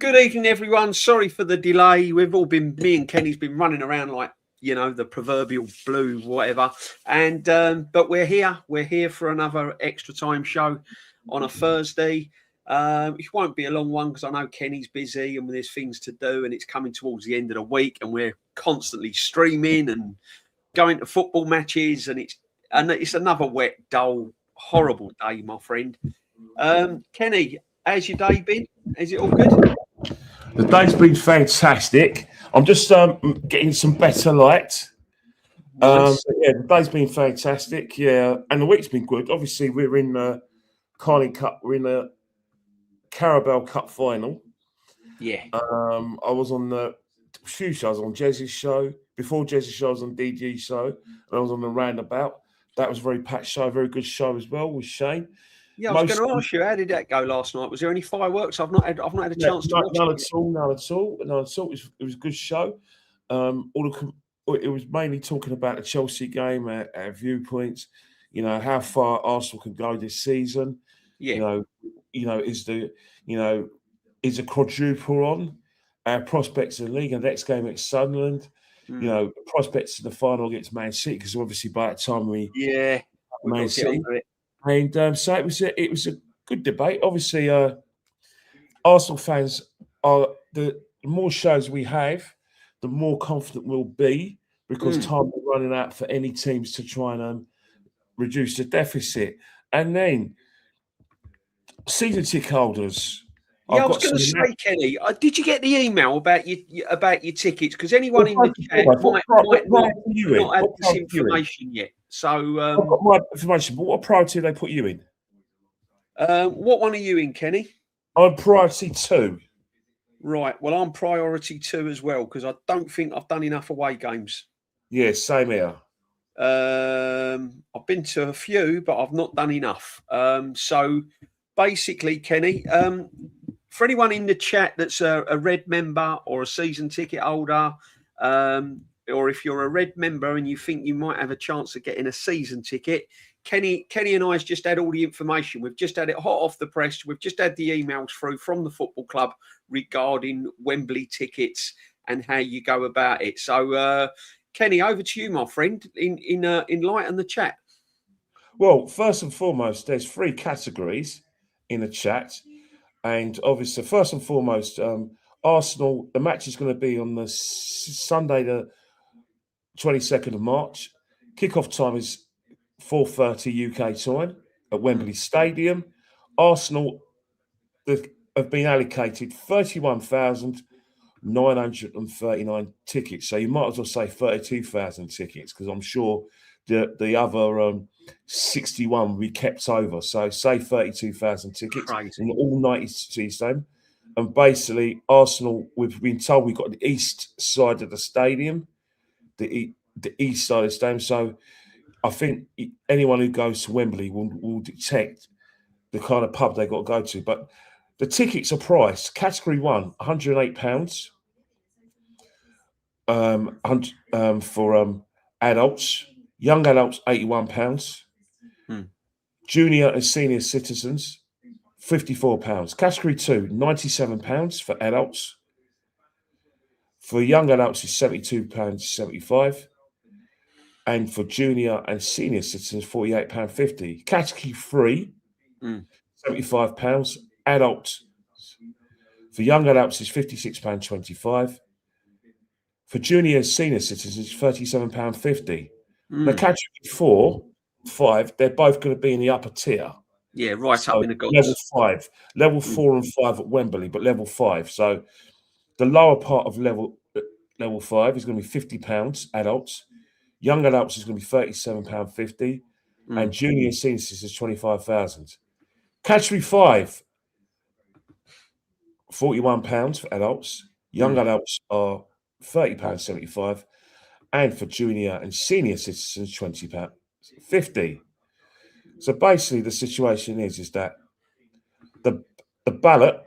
Good evening, everyone. Sorry for the delay. Me and Kenny's been running around like, the proverbial blue, whatever. And but we're here. We're here for another extra time show on a Thursday. It won't be a long one because I know Kenny's busy and there's things to do, and it's coming towards the end of the week, and we're constantly streaming and going to football matches, and it's another wet, dull, horrible day, my friend. Kenny, how's your day been? Is it all good? The day's been fantastic. I'm just getting some better light. Nice. The day's been fantastic. Yeah, and the week's been good. Obviously, we're in the Carling Cup. We're in the Carabao Cup final. Yeah. I was on the few shows. On Jez's show. Before Jez's show, I was on DG's show. And I was on the Roundabout. That was a very packed show. Very good show as well with Shane. Yeah, I was going to ask you, how did that go last night? Was there any fireworks? I've not had a chance to watch none it. None at all. It was a good show. It was mainly talking about the Chelsea game, our viewpoints. How far Arsenal can go this season. Yeah. Is a quadruple on our prospects in the league and the next game against Sunderland. Prospects in the final against Man City, because obviously by that time we Man City. And so it was a good debate. Obviously, Arsenal fans are the more shows we have, the more confident we'll be, because time is running out for any teams to try and reduce the deficit. And then season ticket holders. Yeah, I was going to say, Kenny, did you get the email about your tickets? Because anyone in the chat might not have this information yet. So I've got my information, but what priority they put you in? What one are you in, Kenny? I'm priority 2. Right. Well, I'm priority 2 as well, because I don't think I've done enough away games. Yeah, same here. I've been to a few, but I've not done enough. So basically, Kenny, for anyone in the chat that's a red member or a season ticket holder, or if you're a red member and you think you might have a chance of getting a season ticket, Kenny and I has just had all the information. We've just had it hot off the press. We've just had the emails through from the football club regarding Wembley tickets and how you go about it. So, Kenny, over to you, my friend. Enlighten the chat. Well, first and foremost, there's 3 categories in the chat, and obviously, first and foremost, Arsenal. The match is going to be on the Sunday, the 22nd of March. Kickoff time is 4:30 UK time at Wembley Stadium. Arsenal have been allocated 31,939 tickets. So you might as well say 32,000 tickets, because I'm sure the other 61 will be kept over. So say 32,000 tickets in all 90 stadium. And basically, Arsenal, we've been told we've got the east side of the stadium, the east side of the stadium. So I think anyone who goes to Wembley will detect the kind of pub they've got to go to. But the tickets are priced. Category 1, £108 for adults. Young adults, £81. Junior and senior citizens, £54. Category 2, £97 for adults. For young adults, it's £72.75. And for junior and senior citizens, £48.50. Category 3, £75. Adults. For young adults, it's £56.25. For junior and senior citizens, it's £37.50. Now, category 4, 5, they're both going to be in the upper tier. Yeah, right up in the gods. Level 5. Level 4 and 5 at Wembley, but level 5. So the lower part of level 5 is going to be £50 adults. Young adults is going to be £37.50, and junior and senior citizens is £25,000. Category 5, £41 for adults. Young adults are £30.75, and for junior and senior citizens, £20.50. So basically, the situation is that the ballot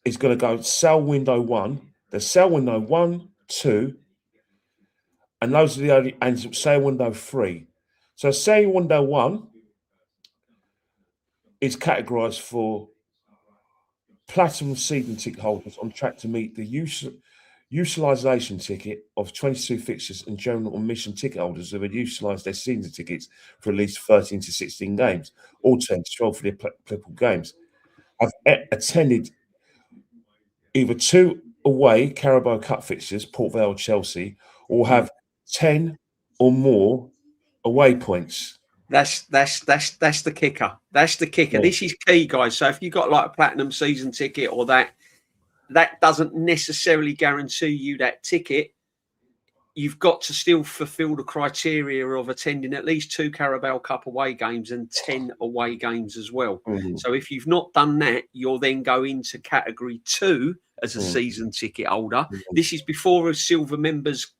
is going to go sell window 1. The sell window 1, 2. And those are the only, and sale window 3. So sale window 1 is categorized for platinum season ticket holders on track to meet the utilisation ticket of 22 fixtures, and general admission ticket holders who have utilised their season tickets for at least 13 to 16 games, or 10 to 12 for the applicable games, have attended either 2 away Carabao Cup fixtures, Port Vale, Chelsea, or have 10 or more away points. That's the kicker. That's the kicker. Yeah. This is key, guys. So if you got like a platinum season ticket or that doesn't necessarily guarantee you that ticket. You've got to still fulfill the criteria of attending at least 2 Carabao Cup away games and 10 away games as well. Mm-hmm. So if you've not done that, you'll then go into category 2 as a season ticket holder. Mm-hmm. This is before silver members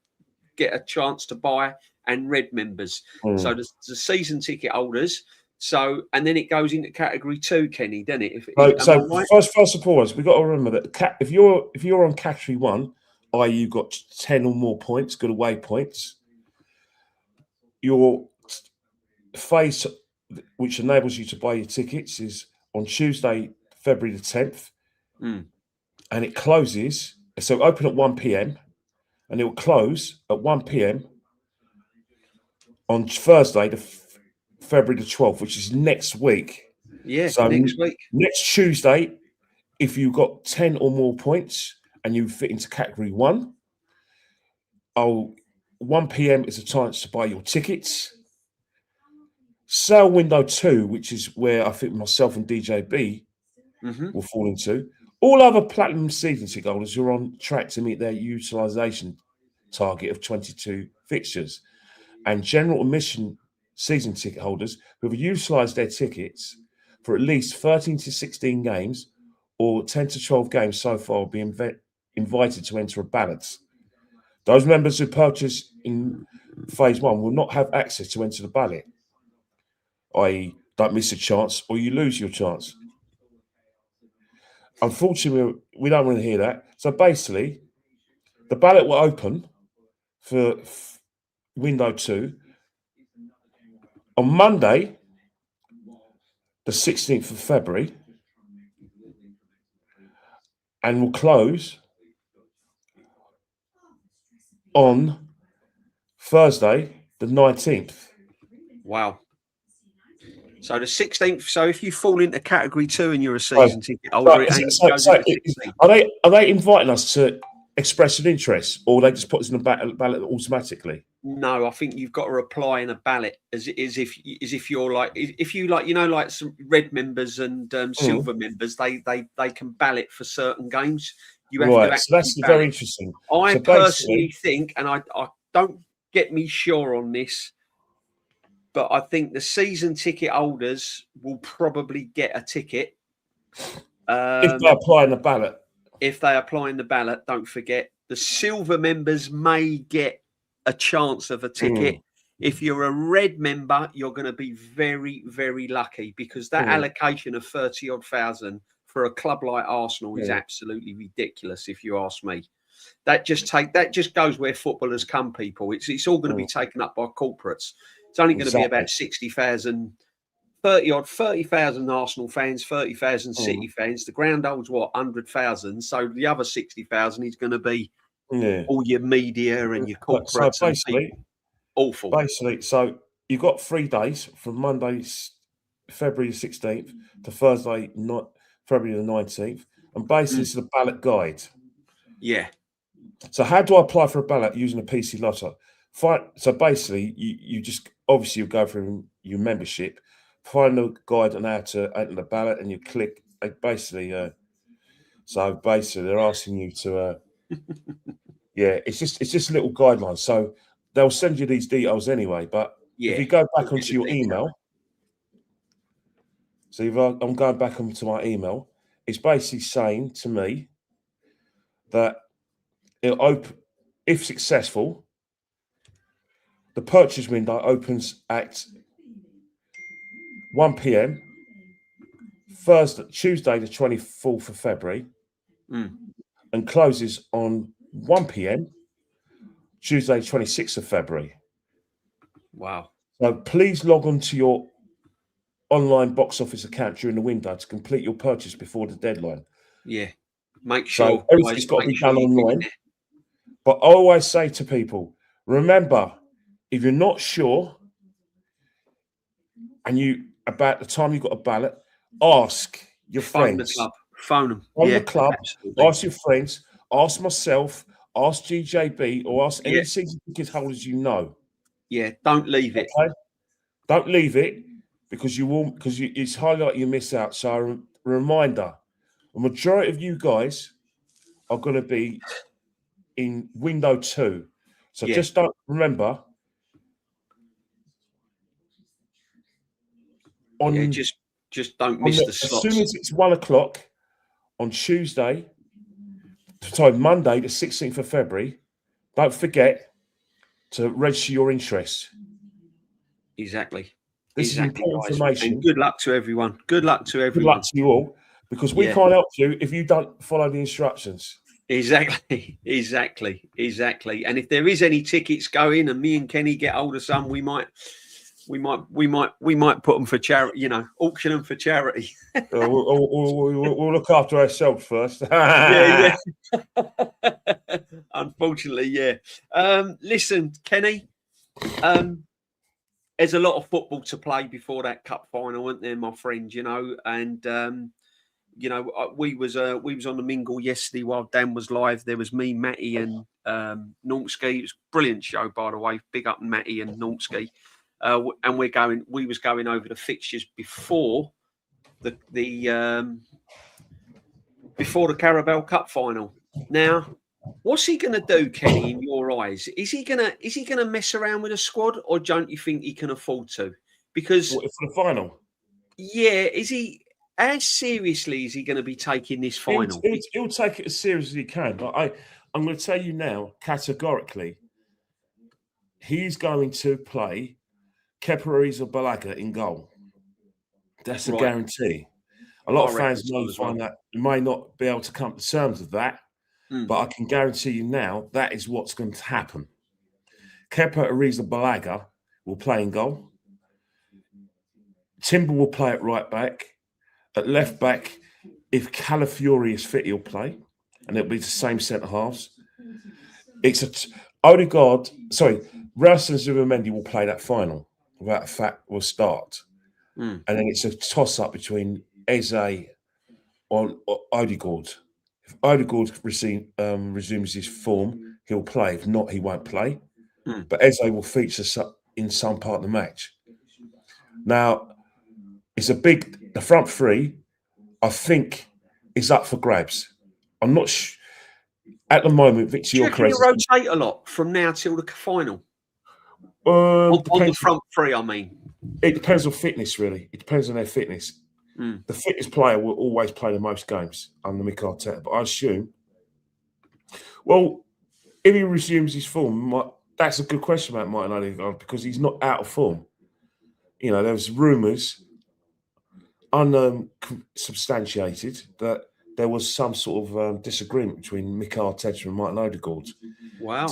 get a chance to buy and red members. Mm-hmm. So the season ticket holders. So, and then it goes into category 2, Kenny, doesn't it? So right? first and foremost, we've got to remember that if you're on category 1, i.e. you've got 10 or more points, good away points, your phase, which enables you to buy your tickets, is on Tuesday, February the 10th. And it closes, so open at 1 p.m. and it will close at 1 p.m. on Thursday, February the 12th, which is next week. Yeah, so next week. Next Tuesday, if you've got 10 or more points and you fit into category 1, 1 p.m. is a chance to buy your tickets. Sale window 2, which is where I think myself and DJB will fall into. All other platinum season ticket holders who are on track to meet their utilisation target of 22 fixtures, and general admission season ticket holders who have utilised their tickets for at least 13 to 16 games or 10 to 12 games so far will be invited to enter a ballot. Those members who purchase in phase 1 will not have access to enter the ballot, i.e. don't miss a chance or you lose your chance. Unfortunately, we don't want to hear that. So basically, the ballot will open for window 2 on Monday, the 16th of February, and will close on Thursday, the 19th. Wow. So the 16th. So if you fall into category 2 and you're a season ticket holder, are they inviting us to express an interest, or they just put us in the ballot automatically? No, I think you've got to apply in a ballot as if you're like, if you like, like some red members and silver members, they can ballot for certain games. You have to so that's very interesting. I personally think, and I don't get me sure on this, but I think the season ticket holders will probably get a ticket. If they apply in the ballot. If they apply in the ballot, don't forget, the silver members may get a chance of a ticket. If you're a red member, you're going to be very, very lucky, because that allocation of 30-odd thousand for a club like Arsenal is absolutely ridiculous, if you ask me. That just goes where footballers come, people. It's all going to be taken up by corporates. It's only going to be about 60,000, 30,000 Arsenal fans, 30,000 City fans. The ground holds 100,000. So the other 60,000 is going to be all your media and your corporates. So basically, awful. Basically, so you've got 3 days from Monday, February the 16th to Thursday, February the 19th, and basically it's the ballot guide. Yeah. So how do I apply for a ballot using a PC Lotto? So basically, you just obviously you go through your membership, find the guide on how to enter the ballot, and you click. So basically, they're asking you to. It's just a little guideline. So they'll send you these details anyway. But if you go back onto your email, so if I'm going back onto my email, it's basically saying to me that it'll open, if successful, the purchase window opens at 1 p.m. Tuesday, the 24th of February, and closes on 1 p.m. Tuesday, 26th of February. Wow. So please log on to your online box office account during the window to complete your purchase before the deadline. Yeah. Make So sure, everything's guys, got to make be sure done you get in online. there. But I always say to people, remember, if you're not sure and you about the time you've got a ballot, ask your Phone the friends. club. Phone them. On Yeah, the club, absolutely. ask your friends, ask myself, ask GJB, or ask any Yeah. season ticket holders you know. Yeah, don't leave it. Okay? Don't leave it because you will, because it's highly likely you miss out. So, a reminder: a majority of you guys are going to be in window 2. So Yeah. just don't remember on Yeah, just don't miss the as soon slots. as it's 1 o'clock on Tuesday, sorry, Monday, the 16th of February. Don't forget to register your interest. Exactly. This is Exactly, important guys. And information. good luck to everyone. Good luck to Good luck everyone. to you all, because we Yeah. can't help you if you don't follow the instructions. Exactly. Exactly. And if there is any tickets going and me and Kenny get hold of some, we might put them for charity, you know, auction them for charity. We'll look after ourselves first. Yeah. Unfortunately, yeah. Listen, Kenny, there's a lot of football to play before that cup final, weren't there, my friend? You know, and you know, we was on the mingle yesterday while Dan was live. There was me, Matty, and Nortski. It was a brilliant show, by the way. Big up Matty and Nortski. And we was going over the fixtures before the Carabao Cup final. Now, what's he going to do, Kenny? In your eyes, is he gonna mess around with a squad, or don't you think he can afford to? Because for the final, yeah, is he? How seriously is he going to be taking this final? he'll take it as serious as he can. But I'm going to tell you now, categorically, he's going to play Kepa Arrizabalaga in goal. That's a guarantee. A lot of fans may not be able to come to terms with that, but I can guarantee you now that is what's going to happen. Kepa Arrizabalaga will play in goal. Timber will play at right back. At left back, if Calafiori is fit, he'll play, and it'll be the same centre halves. Ralston Zubimendi will play that final. Without a fact, will start, and then it's a toss-up between Eze or Odegaard. If Odegaard resumes his form, he'll play. If not, he won't play. But Eze will feature in some part of the match. Now, it's the front three, I think, is up for grabs. I'm not sure. At the moment, Victor Gyökeres rotate a lot from now till the final. On the front three, I mean. It depends on fitness, really. It depends on their fitness. The fittest player will always play the most games under Mikel Arteta. But I assume, well, if he resumes his form, that's a good question about Martin Odegaard, because he's not out of form. You know, there was rumours, unsubstantiated, that there was some sort of disagreement between Mikel Arteta and Martin Odegaard. Wow.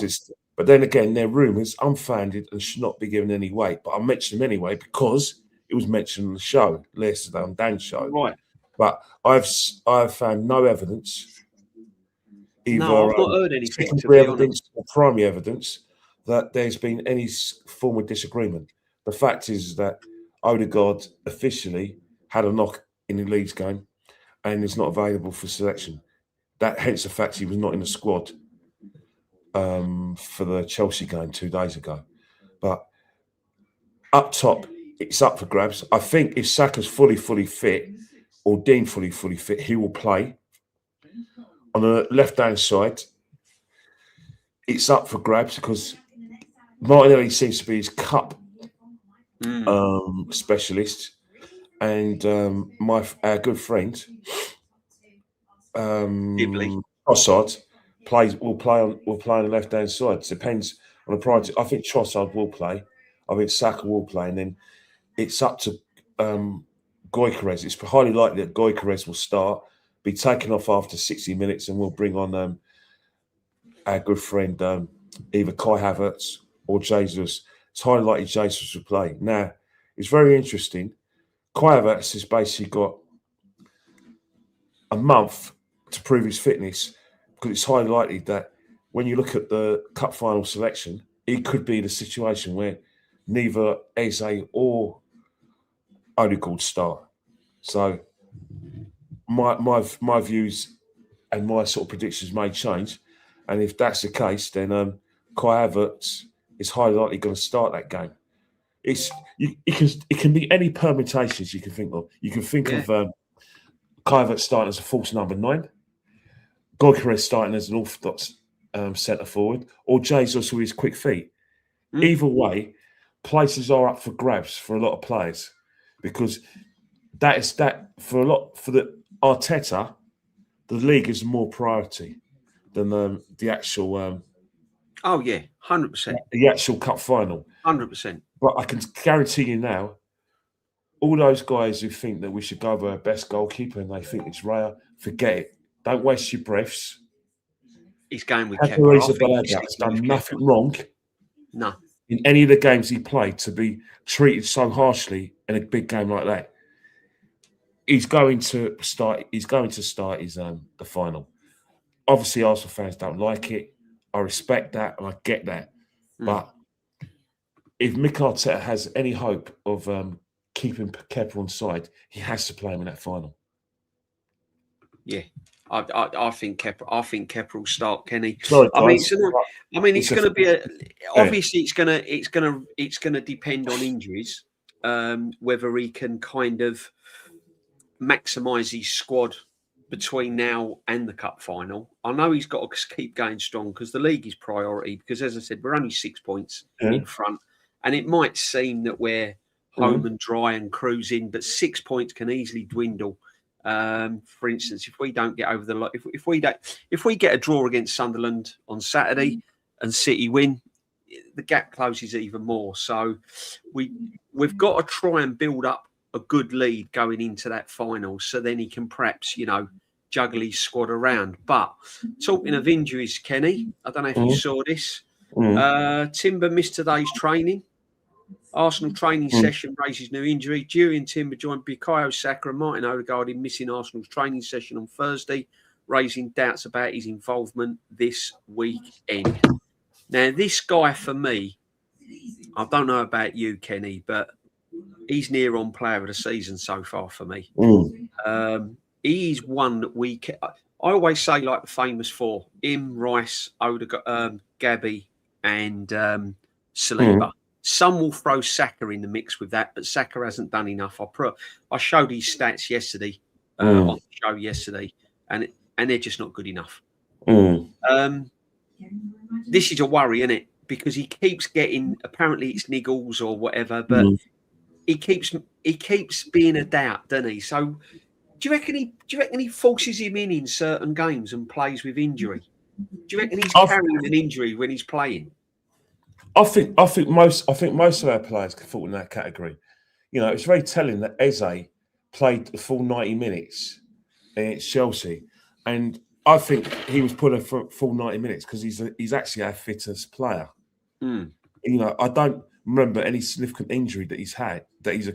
But then again, they're rumours, unfounded, and should not be given any weight. But I'll mention them anyway because it was mentioned on the show, yesterday on Dan's show. Right. But I've found no evidence, either I've not heard anything, secondary evidence or primary evidence, that there's been any form of disagreement. The fact is that Odegaard officially had a knock in the Leeds game and is not available for selection. Hence the fact he was not in the squad for the Chelsea game 2 days ago. But up top, it's up for grabs. I think if Saka's fully fit, or Dean fully fit, he will play. On the left-hand side, it's up for grabs because Martinelli seems to be his cup specialist, and our good friend Trossard will play on the left-hand side. It depends on the priority. I think Trossard will play. I think Saka will play, and then it's up to Gyökeres. It's highly likely that Gyökeres will start, be taken off after 60 minutes, and we'll bring on our good friend either Kai Havertz or Jesus. It's highly likely Jesus will play. Now, it's very interesting. Kai Havertz has basically got a month to prove his fitness, because it's highly likely that when you look at the cup final selection, it could be the situation where neither Eze or Odegaard start. So my views and my sort of predictions may change, and if that's the case, then Kai Havertz is highly likely going to start that game. It can be any permutations you can think of. You can think of Kai Havertz starting as a false number 9, Gyökeres starting as an orthodox centre forward, or Jesus with his quick feet. Either way, places are up for grabs for a lot of players, because for the Arteta, the league is more priority than the actual. 100%. The actual cup final, 100%. But I can guarantee you now, all those guys who think that we should go with our best goalkeeper and they think it's Raya, forget it. Don't waste your breaths. He's going with Kepa. He's done nothing wrong. No. In any of the games he played, to be treated so harshly in a big game like that. He's going to start his the final. Obviously, Arsenal fans don't like it. I respect that and I get that. But if Mikel Arteta has any hope of keeping Kepa on side, he has to play him in that final. Yeah, I think Kepa. I think Kepa will start, Kenny. Sorry, it's going to be obviously it's going to depend on injuries, whether he can kind of maximise his squad between now and the cup final. I know he's got to keep going strong because the league is priority. Because as I said, we're only 6 points in front, and it might seem that we're home and dry and cruising, but 6 points can easily dwindle. For instance, if we don't get over the if we get a draw against Sunderland on Saturday and City win, the gap closes even more. So we've got to try and build up a good lead going into that final, so then he can perhaps juggle his squad around. But talking of injuries, Kenny, I don't know if you saw this. Timber missed today's training. Arsenal training session raises new injury. During Timber joined Bukayo Saka and Martin Odegaard in missing Arsenal's training session on Thursday, raising doubts about his involvement this weekend. Now, this guy, for me, I don't know about you, Kenny, but he's near on player of the season so far for me. He's one that I always say, like the famous four: him, Rice, Odegaard, Gabby, and Saliba. Some will throw Saka in the mix with that, but Saka hasn't done enough. I showed his stats yesterday on the show yesterday, and they're just not good enough. This is a worry, isn't it? Because he keeps getting, apparently it's niggles or whatever, but he keeps being a doubt, doesn't he? So do you reckon he forces him in certain games and plays with injury? Do you reckon he's carrying an injury when he's playing? I think most of our players can fall in that category. It's very telling that Eze played the full 90 minutes against Chelsea, and I think he was put for full 90 minutes because he's actually our fittest player. I don't remember any significant injury that he's had that he's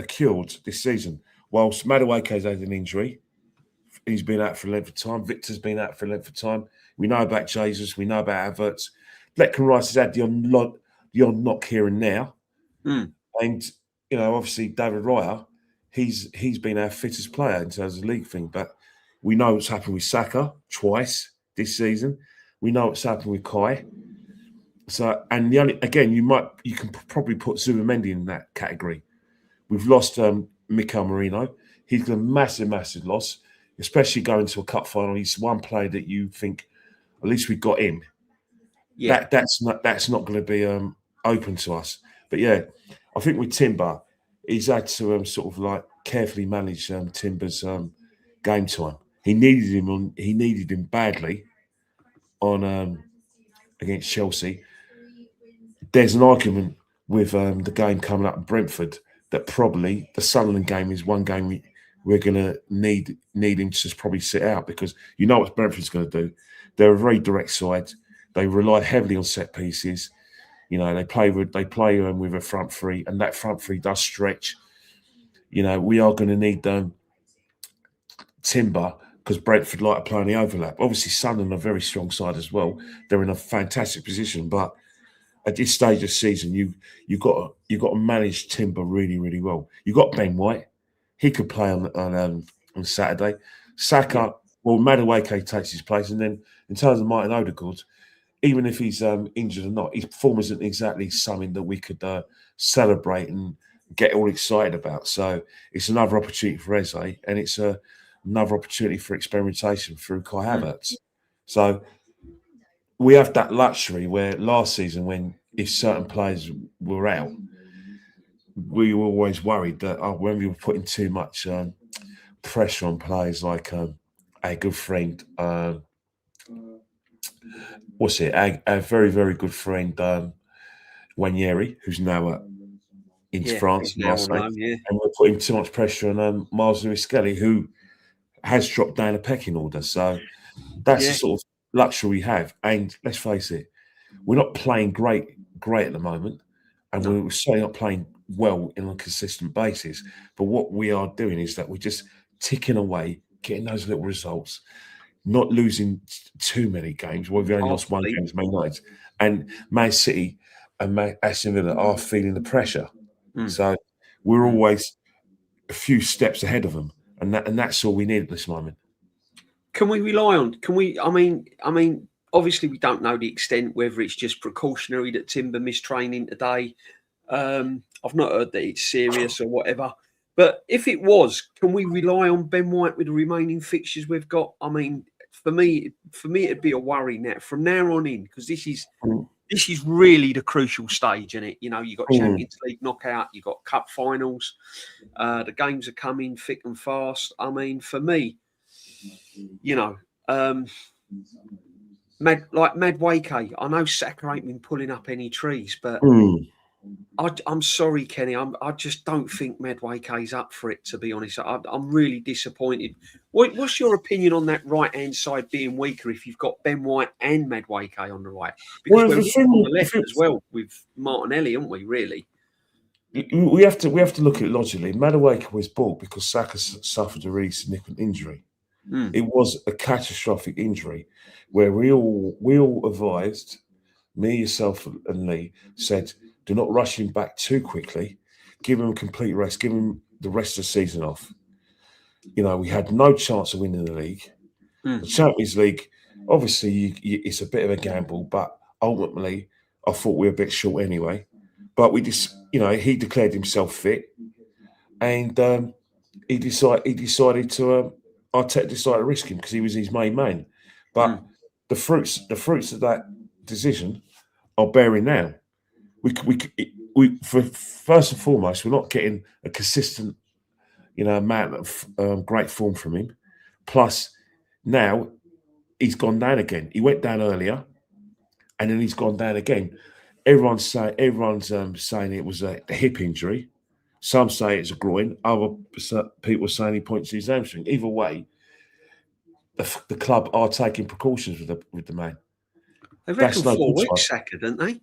cured this season. Whilst Madueke's had an injury, he's been out for a length of time. Victor's been out for a length of time. We know about Jesus. We know about Havertz. Declan Rice has had the odd knock here and now. And, obviously David Raya, he's been our fittest player in terms of league thing. But we know what's happened with Saka twice this season. We know what's happened with Kai. So, and you can probably put Zubimendi in that category. We've lost Mikel Merino. He's a massive, massive loss, especially going to a cup final. He's one player that you think, at least we got him. Yeah, that's not going to be open to us. But yeah, I think with Timber, he's had to sort of like carefully manage Timber's game time. He needed him badly on against Chelsea. There's an argument with the game coming up in Brentford that probably the Sunderland game is one game we're going to need him to just probably sit out, because you know what Brentford's going to do. They're a very direct side. They rely heavily on set pieces. They play with a front three, and that front three does stretch. We are going to need Timber because Brentford like to play on the overlap. Obviously, Sunderland are a very strong side as well. They're in a fantastic position, but at this stage of the season, you got to manage Timber really, really well. You got Ben White; he could play on Saturday. Saka, well, Madueke takes his place, and then in terms of Martin Odegaard, even if he's injured or not, his form isn't exactly something that we could celebrate and get all excited about. So it's another opportunity for Eze, and it's another opportunity for experimentation through Kai Havertz. So we have that luxury where last season, when if certain players were out, we were always worried that when we were putting too much pressure on players like a good friend, a very, very good friend, Wanyeri, who's now in France, Marseille, and we're putting too much pressure on Miles Lewis-Skelly, who has dropped down a pecking order. So that's the sort of luxury we have. And let's face it, we're not playing great at the moment, and we're certainly not playing well on a consistent basis. But what we are doing is that we're just ticking away, getting those little results, not losing too many games. We've only lost one game to Man United, and Man City and Aston Villa are feeling the pressure. So we're always a few steps ahead of them, and that's all we need at this moment. Can we rely on? I mean, obviously we don't know the extent, whether it's just precautionary that Timber missed training today. I've not heard that it's serious or whatever. But if it was, can we rely on Ben White with the remaining fixtures we've got? I mean, for me, it'd be a worry now from now on in, because this is really the crucial stage, isn't it? You know, you've got Champions League knockout, you've got cup finals, the games are coming thick and fast. I mean, for me, you know, Madueke, I know Saka ain't been pulling up any trees, but I'm sorry, Kenny. I just don't think Madueke's up for it, to be honest. I'm really disappointed. What's your opinion on that right-hand side being weaker if you've got Ben White and Madueke on the right? Because we're on the left as well with Martinelli, aren't we, really? We have to look at it logically. Madueke was bought because Saka suffered a really significant injury. It was a catastrophic injury where we all advised, me, yourself, and Lee, said, do not rush him back too quickly. Give him a complete rest. Give him the rest of the season off. You know, we had no chance of winning the league. The Champions League, obviously, it's a bit of a gamble, but ultimately, I thought we were a bit short anyway. But we just, you know, he declared himself fit, and he decided to. Arteta decided to risk him because he was his main man. But the fruits of that decision are bearing now. We first and foremost, we're not getting a consistent, you know, amount of great form from him. Plus, now he's gone down again. He went down earlier, and then he's gone down again. Everyone's saying it was a hip injury. Some say it's a groin. Other people are saying he points to his hamstring. Either way, the club are taking precautions with the man. They reckon 4 weeks, Saka, don't they?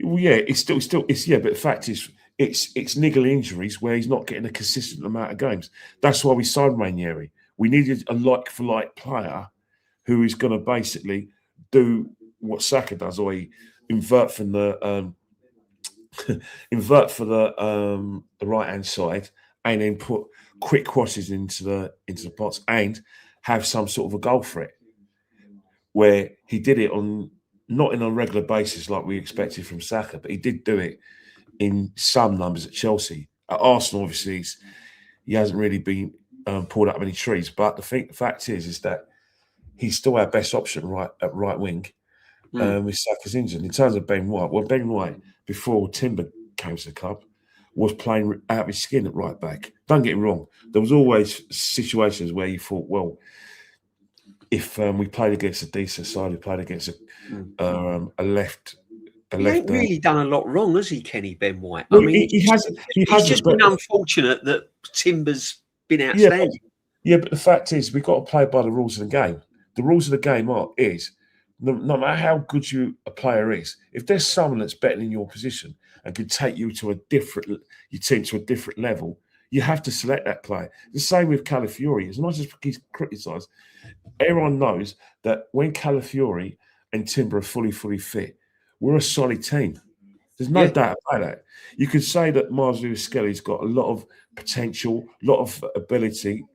Well, yeah, it's still but the fact is, it's niggling injuries where he's not getting a consistent amount of games. That's why we signed Ranieri. We needed a like-for-like player who is going to basically do what Saka does, or invert for the right hand side, and then put quick crosses into the pots and have some sort of a goal threat. Where he did it not in a regular basis like we expected from Saka, but he did do it in some numbers at Chelsea. At Arsenal, obviously, he hasn't really been pulled up many trees. But the fact is that he's still our best option at right wing. With Saka's injured. In terms of Ben White, well, Ben White, before Timber came to the club, was playing out of his skin at right back. Don't get me wrong. There was always situations where you thought, well, if we played against a decent side, we played against a left. He ain't really done a lot wrong, has he, Kenny, Ben White? Well, I mean, he's just been unfortunate that Timber's been outstanding. Yeah, but the fact is, we've got to play by the rules of the game. The rules of the game is, no matter how good a player is, if there's someone that's better in your position and can take you to your team to a different level, You have to select that player. The same with Calafiori. As much as he's criticised, everyone knows that when Calafiori and Timber are fully fit, we're a solid team. There's no doubt about that. You could say that Miles Lewis-Skelly's got a lot of potential, a lot of ability,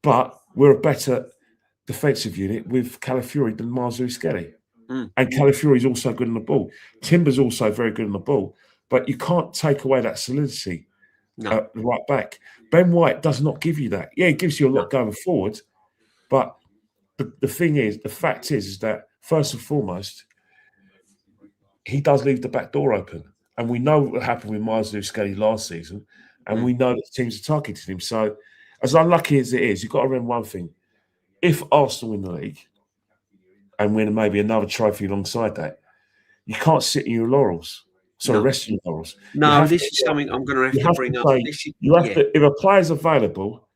but we're a better defensive unit with Calafiori than Miles Lewis-Skelly. And Calafiori's also good on the ball. Timber's also very good on the ball, but you can't take away that solidity at the right back. Ben White does not give you that. Yeah, it gives you a lot going forward, but the fact is that first and foremost, he does leave the back door open. And we know what happened with Miles Lewis-Skelly last season, and we know that teams are targeting him. So, as unlucky as it is, you've got to remember one thing. If Arsenal win the league and win maybe another trophy alongside that, you can't sit in your laurels. Rest in your laurels. No, this is something I'm going to have to bring up. If a player's available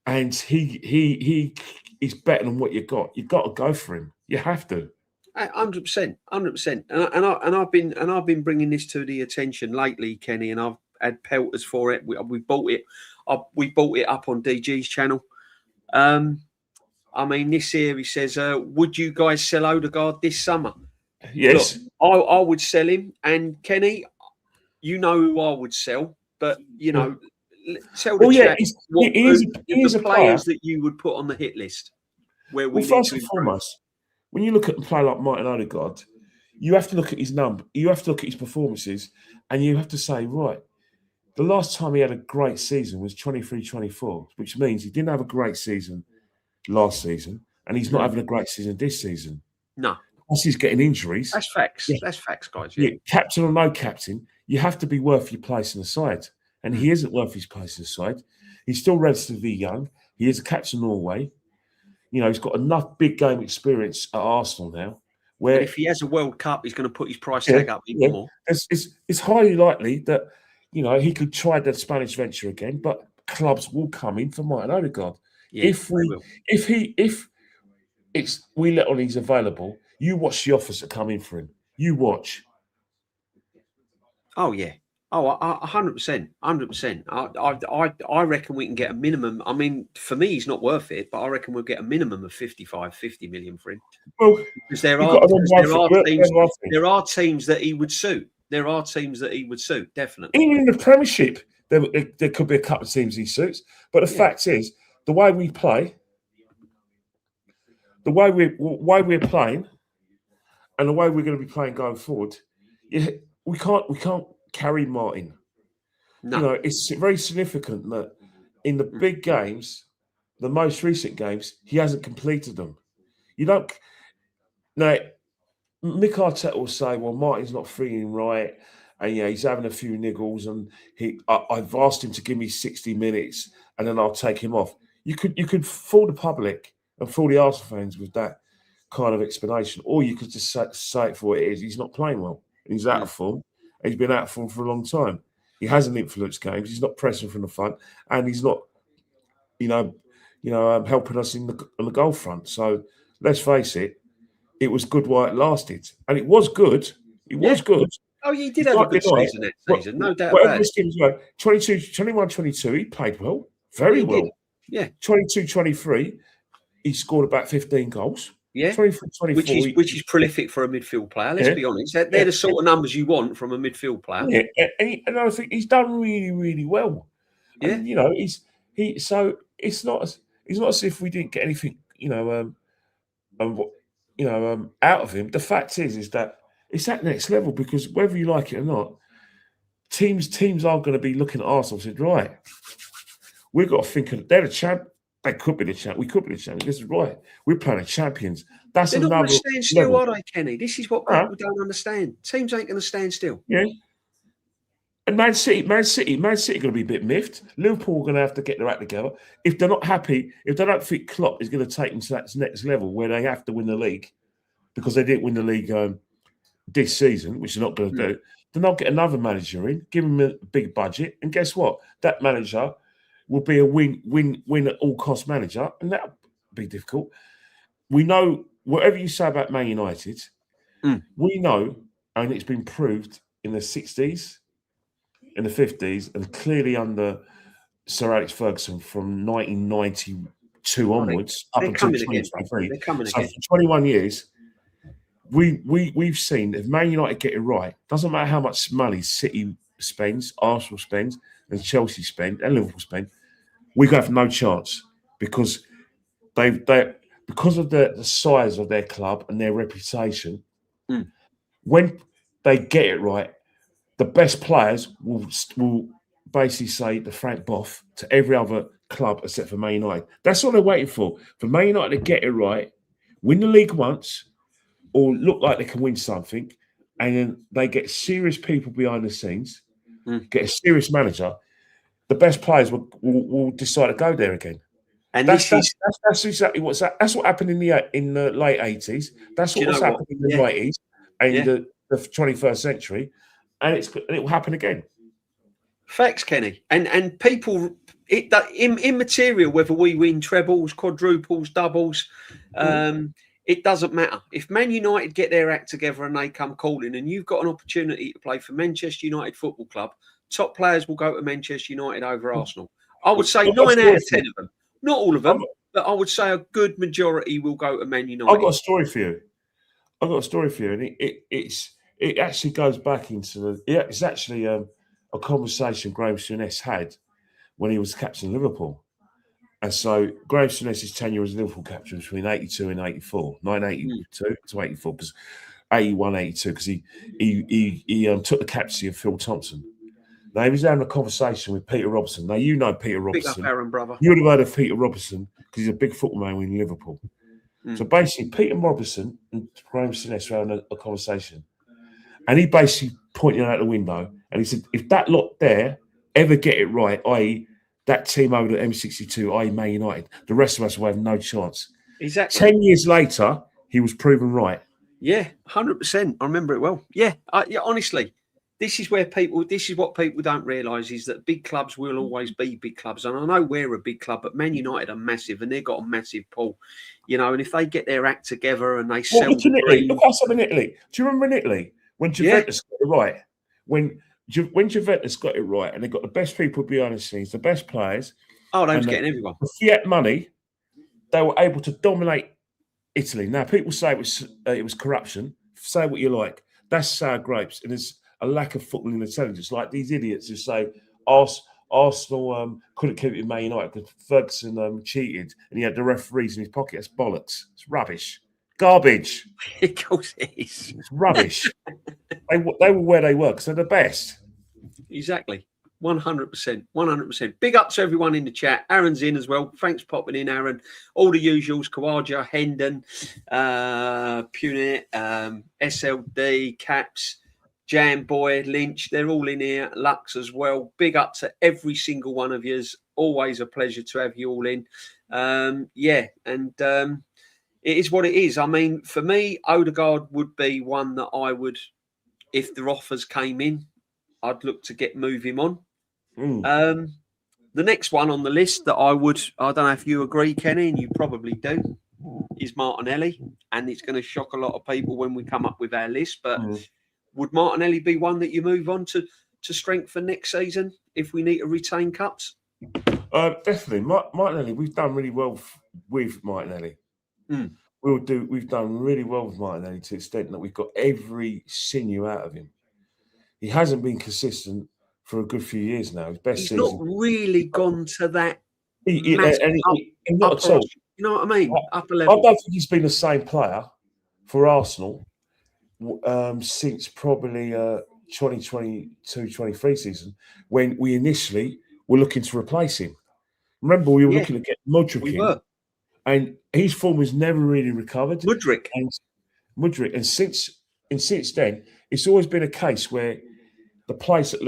and he is better than what you've got to go for him. You have to. 100%, 100%. And I've been bringing this to the attention lately, Kenny, and I've had pelters for it. We bought it. We bought it up on DG's channel. I mean, this here he says, "Would you guys sell Odegaard this summer?" Yes, look, I would sell him. And Kenny, you know who I would sell, but you know, tell the chat the players that you would put on the hit list. First and foremost, when you look at a player like Martin Odegaard, you have to look at his number, you have to look at his performances, and you have to say, right, the last time he had a great season was 23-24, which means he didn't have a great season last season, and he's not having a great season this season. No. Once he's getting injuries. That's facts. Yeah. That's facts, guys. Yeah. Captain or no captain, you have to be worth your place in the side. And he isn't worth his place in the side. He's still relatively young. He is a captain of Norway. You know, he's got enough big game experience at Arsenal now. Where if he has a World Cup, he's going to put his price tag up even more. It's highly likely that, you know, he could try the Spanish venture again, but clubs will come in for Martin Odegaard. Yeah, if we let on he's available, you watch the offers that come in for him. You watch. Oh yeah. Oh, 100%, 100%. I reckon we can get a minimum. I mean, for me, he's not worth it, but I reckon we'll get a minimum of 55, 50 million for him. Well, because there are teams that he would suit. There are teams that he would suit, definitely. Even in the Premiership, there could be a couple of teams he suits. But the fact is, the way we play, the way we're playing, and the way we're going to be playing going forward, we can't carry Martin. No. You know, it's very significant that in the big games, the most recent games, he hasn't completed them. You don't. Now, Mick Arteta will say, "Well, Martin's not feeling right, and he's having a few niggles, and I've asked him to give me 60 minutes, and then I'll take him off." You could fool the public and fool the Arsenal fans with that kind of explanation, or you could just say it for what it is. He's not playing well. He's out of form. He's been out of form for a long time. He hasn't influenced games. He's not pressing from the front, and he's not, helping us on the goal front. So let's face it, it was good while it lasted, and it was good. It was good. Oh, he did have a good season that season, no doubt about it. 21-22, he played well, very well. Yeah. 22-23, he scored about 15 goals. Yeah, 24, which is prolific for a midfield player. Let's be honest; they're the sort of numbers you want from a midfield player. Yeah, and I think he's done really, really well. Yeah, and, you know, so it's not as if we didn't get anything, out of him. The fact is that it's at next level, because whether you like it or not, teams are going to be looking at Arsenal and saying, right, we've got to think of they're the champ. They could be the champ. We could be the champion. This is right. We're playing the champions. They're not going to stand still, are they, Kenny? This is what people don't understand. Teams ain't going to stand still. Yeah. And Man City going to be a bit miffed. Liverpool are going to have to get their act together. If they're not happy, if they don't think Klopp is going to take them to that next level where they have to win the league, because they didn't win the league this season, which they're not going to do, then they'll get another manager in, give them a big budget, and guess what? That manager will be a win at all cost manager, and that'll be difficult. We know, whatever you say about Man United, we know, and it's been proved in the 60s, in the 50s and clearly under Sir Alex Ferguson from 1992 onwards up until 2023. They're coming so again. for 21 years, we've seen if Man United get it right, doesn't matter how much money City spends, Arsenal spends, and Chelsea spend, and Liverpool spend, we have no chance because they because of the size of their club and their reputation. When they get it right, the best players will basically say the Frank Boff to every other club except for Man United. That's all they're waiting for Man United to get it right, win the league once, or look like they can win something, and then they get serious people behind the scenes, get a serious manager. The best players will decide to go there again. And that's exactly that's what happened in the late 80s. That's what's happened in the 90s and the 21st century, and it will happen again. Facts, Kenny, and people, immaterial whether we win trebles, quadruples, doubles. It doesn't matter. If Man United get their act together and they come calling, and you've got an opportunity to play for Manchester United Football Club, top players will go to Manchester United over Arsenal. I would say 9 out of 10 of them. Not all of them, but I would say a good majority will go to Man United. I've got a story for you. And it actually goes back into it's actually a conversation Graham Souness had when he was captain of Liverpool. And so Graham Souness's tenure as Liverpool captain between 82 and 84, 1982 to 84, because 81, 82, because he took the captaincy of Phil Thompson. Now, he was having a conversation with Peter Robson. Now, you know Peter Robson. Big up Aaron, brother. You would have heard of Peter Robson because he's a big football man in Liverpool. So basically, Peter Robson and Graham Souness were having a conversation. And he basically pointed out the window and he said, if that lot there ever get it right, i.e., that team over at M62, i.e., Man United, the rest of us will have no chance. Exactly. 10 years later, he was proven right. Yeah, 100%. I remember it well. Yeah, honestly. This is what people don't realise is that big clubs will always be big clubs. And I know we're a big club, but Man United are massive and they've got a massive pull, and if they get their act together and they sell look at something in Italy. Do you remember in Italy when Juventus got it right? When Juventus got it right and they got the best people behind the scenes, the best players. Oh, they was getting everyone. The fiat money, they were able to dominate Italy. Now, people say it was corruption. Say what you like. That's sour grapes. And it's a lack of footballing intelligence, like these idiots who say Arsenal couldn't keep it in Man United because Ferguson cheated and he had the referees in his pocket. It's bollocks. It's rubbish. Garbage. Of course it is. It's rubbish. they were where they were because they're the best. Exactly. 100%. 100%. Big up to everyone in the chat. Aaron's in as well. Thanks for popping in, Aaron. All the usuals, Kawaja, Hendon, Punit, SLD, Caps, Jam Boy, Lynch, they're all in here. Lux as well. Big up to every single one of yous. Always a pleasure to have you all in. It is what it is. I mean, for me, Odegaard would be one that I would, if the offers came in, I'd look to move him on. The next one on the list that I don't know if you agree, Kenny, and you probably do, is Martinelli. And it's going to shock a lot of people when we come up with our list, but would Martinelli be one that you move on to strengthen next season if we need to retain cups? Definitely. Martinelli, we've done really well with Martinelli. We've done really well with Martinelli to the extent that we've got every sinew out of him. He hasn't been consistent for a good few years now. His best He's season. Not really gone to that. Not at all. You know what I mean? Upper level. I don't think he's been the same player for Arsenal since probably 2022-23 season when we initially were looking to replace him. Remember, we were looking to get Mudryk in, and his form has never really recovered. Mudryk, and since then, it's always been a case where the place that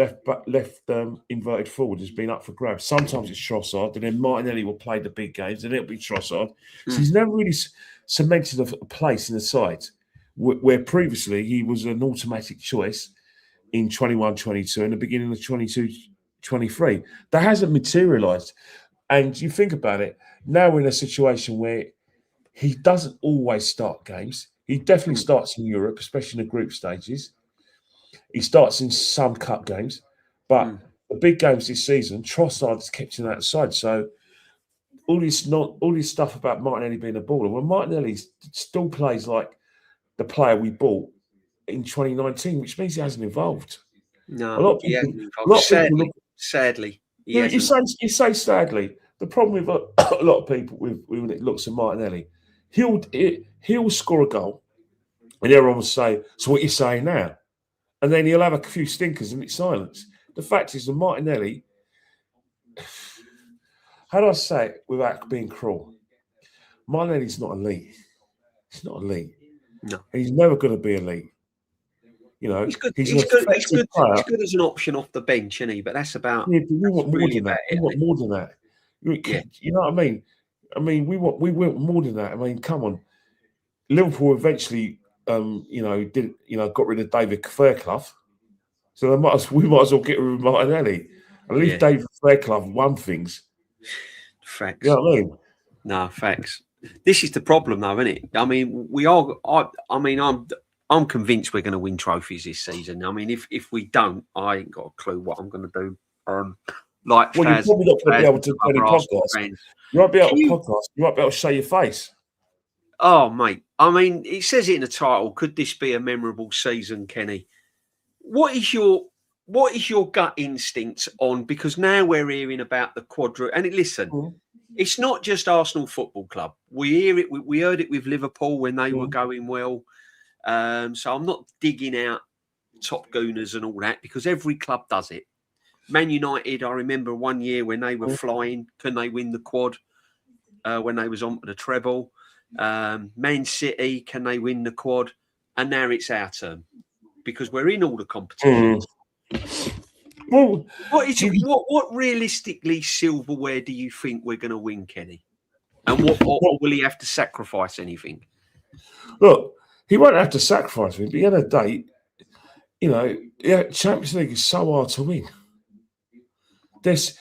left inverted forward has been up for grabs. Sometimes it's Trossard, and then Martinelli will play the big games, and it'll be Trossard. So he's never really cemented a place in the side where previously he was an automatic choice in 21-22 and the beginning of 22-23. That hasn't materialised. And you think about it, now we're in a situation where he doesn't always start games. He definitely starts in Europe, especially in the group stages. He starts in some cup games, But the big games this season, Trossard's kept him outside. So all this stuff about Martinelli being a baller. Well, Martinelli still plays like the player we bought in 2019, which means he hasn't evolved. No, a lot of people look. Sadly, you say sadly. The problem with a lot of people when it looks at Martinelli, he'll score a goal, and everyone will say, "So what are you saying now?" And then he'll have a few stinkers and it's silence. The fact is that Martinelli, how do I say it without being cruel? Martinelli's not elite. He's not elite. No, and he's never going to be elite. You know, he's good. He's good as an option off the bench, isn't he? But that's about. Yeah, but we want more than that. We want more than that. You know what I mean? We want more than that. I mean, come on. Liverpool eventually, got rid of David Fairclough, so we might as well get rid of Martinelli. At least David Fairclough won things. Facts. You know what I mean? No, facts. This is the problem, though, isn't it? I mean, I'm convinced we're going to win trophies this season. I mean, if we don't, I ain't got a clue what I'm going to do. You're probably not going to be able to do any podcasts. You won't be able to podcast. You won't be able to show your face. Oh, mate. I mean, it says it in the title. Could this be a memorable season, Kenny? What is your gut instinct on? Because now we're hearing about the quadruple. And listen, it's not just Arsenal Football Club. We hear it. We heard it with Liverpool when they were going well. So I'm not digging out top gooners and all that because every club does it. Man United, I remember one year when they were flying, can they win the quad when they was on to the treble? Man City, can they win the quad? And now it's our turn because we're in all the competitions. Well, what realistically silverware do you think we're going to win, Kenny? And what will he have to sacrifice anything? Look, he won't have to sacrifice anything. But at the end of the day, Champions League is so hard to win. It's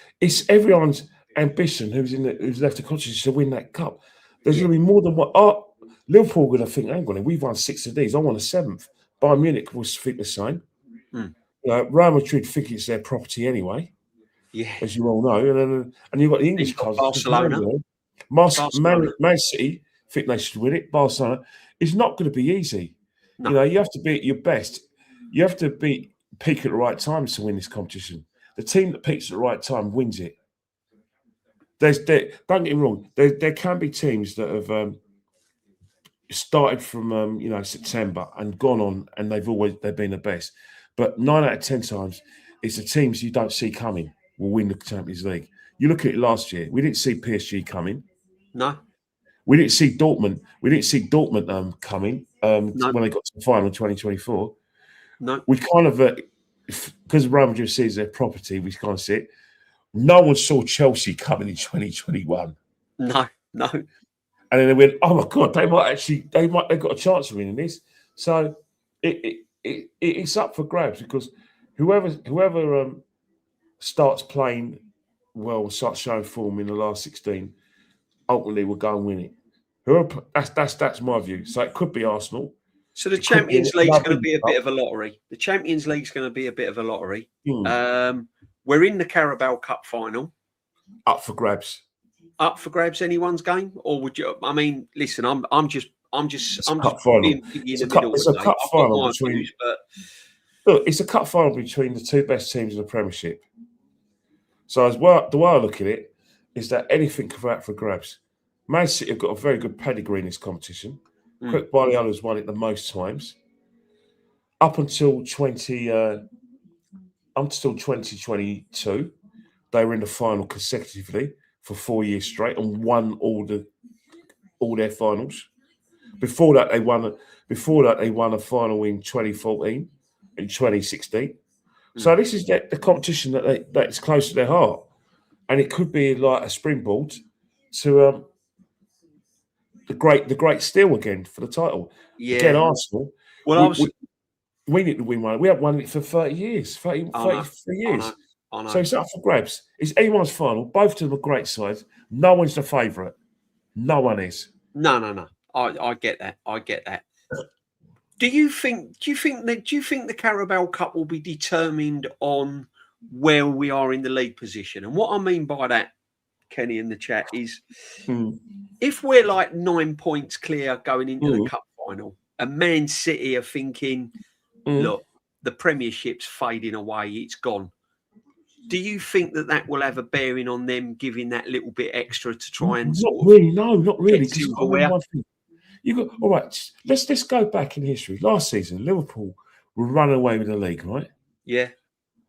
everyone's ambition who's left the country to win that cup. There's going to be more than what Liverpool are going to think. Hang on, we've won 6 of these. I won a 7th. Bayern Munich will think the same. Real Madrid think it's their property anyway. Yeah, as you all know, and you've got the English clubs. Barcelona, Man City think they should win it. Barcelona. It's not going to be easy. No. You have to be at your best. You have to peak at the right times to win this competition. The team that peaks at the right time wins it. Don't get me wrong. There can be teams that have started from September and gone on, and they've been the best. But 9 out of 10 times, it's the teams you don't see coming will win the Champions League. You look at it last year. We didn't see PSG coming. No. We didn't see Dortmund. Coming when they got to the final in 2024. No. We kind of because Real Madrid sees their property. We kind of see it. No one saw Chelsea coming in 2021. No. And then they went, oh my God, they've got a chance of winning this. So it's up for grabs because whoever starts playing well, starts showing form in the last 16, ultimately will go and win it. That's my view. So it could be Arsenal. So the Champions League is going to be a bit of a lottery. The Champions League is going to be a bit of a lottery. We're in the Carabao Cup final. Up for grabs. Up for grabs, anyone's game, or would you? I mean, listen, I'm just It's a cup final between. Look, it's a cup final between the two best teams in the Premiership. So the way I look at it is that anything can out for grabs. Man City have got a very good pedigree in this competition. Pep Guardiola's won it the most times. Up until 2022, they were in the final consecutively for 4 years straight and won all their finals. Before that, they won a final in 2014 and 2016. So this is the competition that's close to their heart, and it could be like a springboard to the great steal again for the title. Yeah. Again, Arsenal. Well, we need to win one. We haven't won it for 30 years, 33 years. I know. So it's up for grabs. It's anyone's final. Both of them are great sides. No one's the favourite. No one is. No. I get that. Do you think the Carabao Cup will be determined on where we are in the league position. And what I mean by that, Kenny, in the chat, is if we're like 9 points clear going into the cup final, and Man City are thinking, look, the Premiership's fading away, it's gone. Do you think that will have a bearing on them giving that little bit extra to try and not really? You got all right. Let's go back in history. Last season, Liverpool were running away with the league, right? Yeah.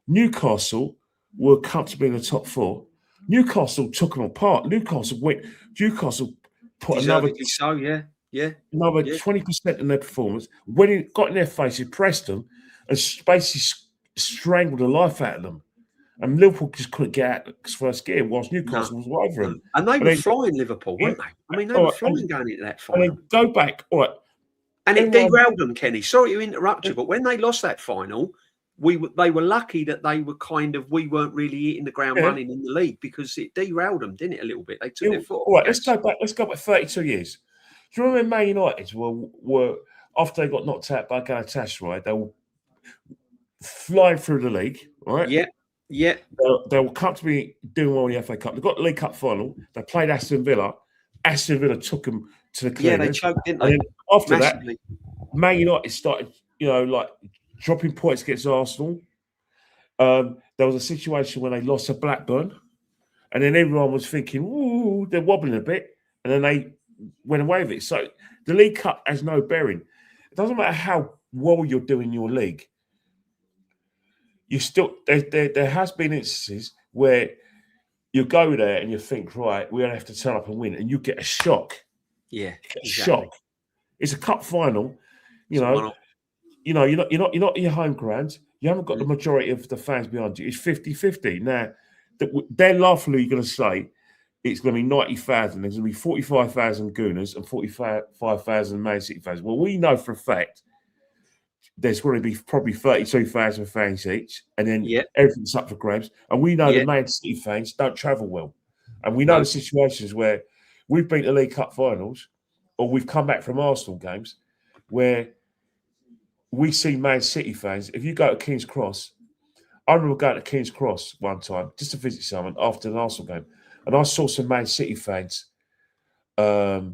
Newcastle were comfortably in the top 4. Newcastle took them apart. Newcastle put another 20% in their performance. When it got in their faces, pressed them, and basically strangled the life out of them. And Liverpool just couldn't get out first gear, whilst Newcastle was all over them. And they were flying, Liverpool, weren't they? I mean, they were flying going into that final. And then go back, all right. And it derailed them, Kenny. Sorry to interrupt you, but when they lost that final, they were lucky that they were we weren't really hitting the ground running in the league, because it derailed them, didn't it, a little bit? They took their foot off. All right, let's go back 32 years. Do you remember Man United were after they got knocked out by Galatasaray, they were flying through the league, right? Yeah. Yeah, they were comfortably doing well in the FA Cup. They got the League Cup final. They played Aston Villa. Aston Villa took them to the clearance. Yeah, they choked, didn't they? And then after Massively. that, Man United started, like dropping points against Arsenal. There was a situation when they lost to Blackburn, and then everyone was thinking, "Ooh, they're wobbling a bit," and then they went away with it. So the League Cup has no bearing. It doesn't matter how well you're doing in your league. You still there has been instances where you go there and you think, right, we're gonna have to turn up and win, and you get a shock. Yeah, exactly. Shock. It's a cup final, you're not in your home ground. You haven't got the majority of the fans behind you. It's 50-50. Now, they're laughingly going to say it's going to be 90,000. There's going to be 45,000 Gooners and 45,000 Man City fans. Well, we know for a fact there's going to be probably 32,000 fans each, and then everything's up for grabs. And we know the Man City fans don't travel well. And we know the situations where we've been to League Cup finals, or we've come back from Arsenal games, where we see Man City fans. If you go to King's Cross, I remember going to King's Cross one time just to visit someone after an Arsenal game, and I saw some Man City fans at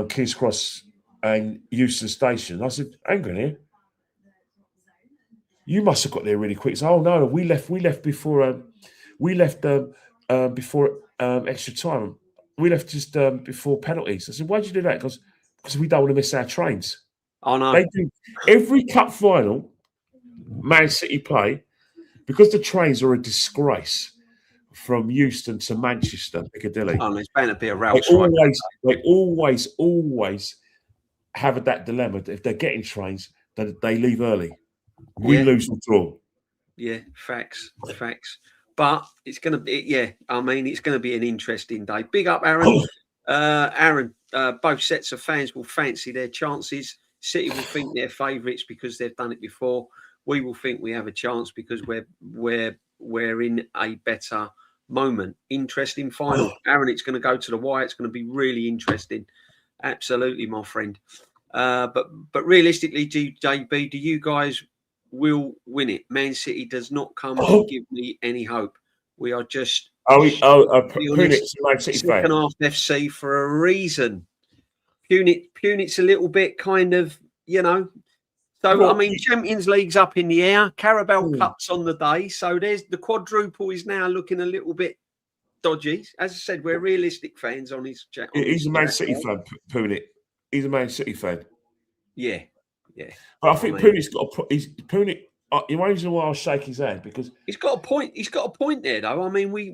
King's Cross and Euston Station. I said, "Hang on here, you must have got there really quick." So, "Oh no, we left before before extra time. We left just before penalties." I said, "Why'd you do that?" Because we don't want to miss our trains. Oh no! They do every cup final. Man City play, because the trains are a disgrace from Euston to Manchester, Piccadilly. Oh, there's bound to be a rail They always have that dilemma that if they're getting trains, that they leave early. We lose the draw. Yeah, facts. But it's going to be, I mean, it's going to be an interesting day. Big up, Aaron. Aaron, both sets of fans will fancy their chances. City will think they're favourites because they've done it before. We will think we have a chance because we're in a better moment. Interesting final. Aaron, it's going to go to the wire. It's going to be really interesting. Absolutely, my friend. But realistically, JB, do you guys will win it? Man City does not come to give me any hope. We are just Punit's Man City second half FC for a reason. Punit's a little bit kind of, So, I mean, Champions League's up in the air. Carabao Cup's on the day. So there's the quadruple is now looking a little bit dodgy. As I said, we're realistic fans on his chat. He's a Man City fan, Punit. He's a Man City fan. Yeah. But I think Punit's got Punit. The reason why I'll shake his hand because he's got a point. He's got a point there, though. I mean, we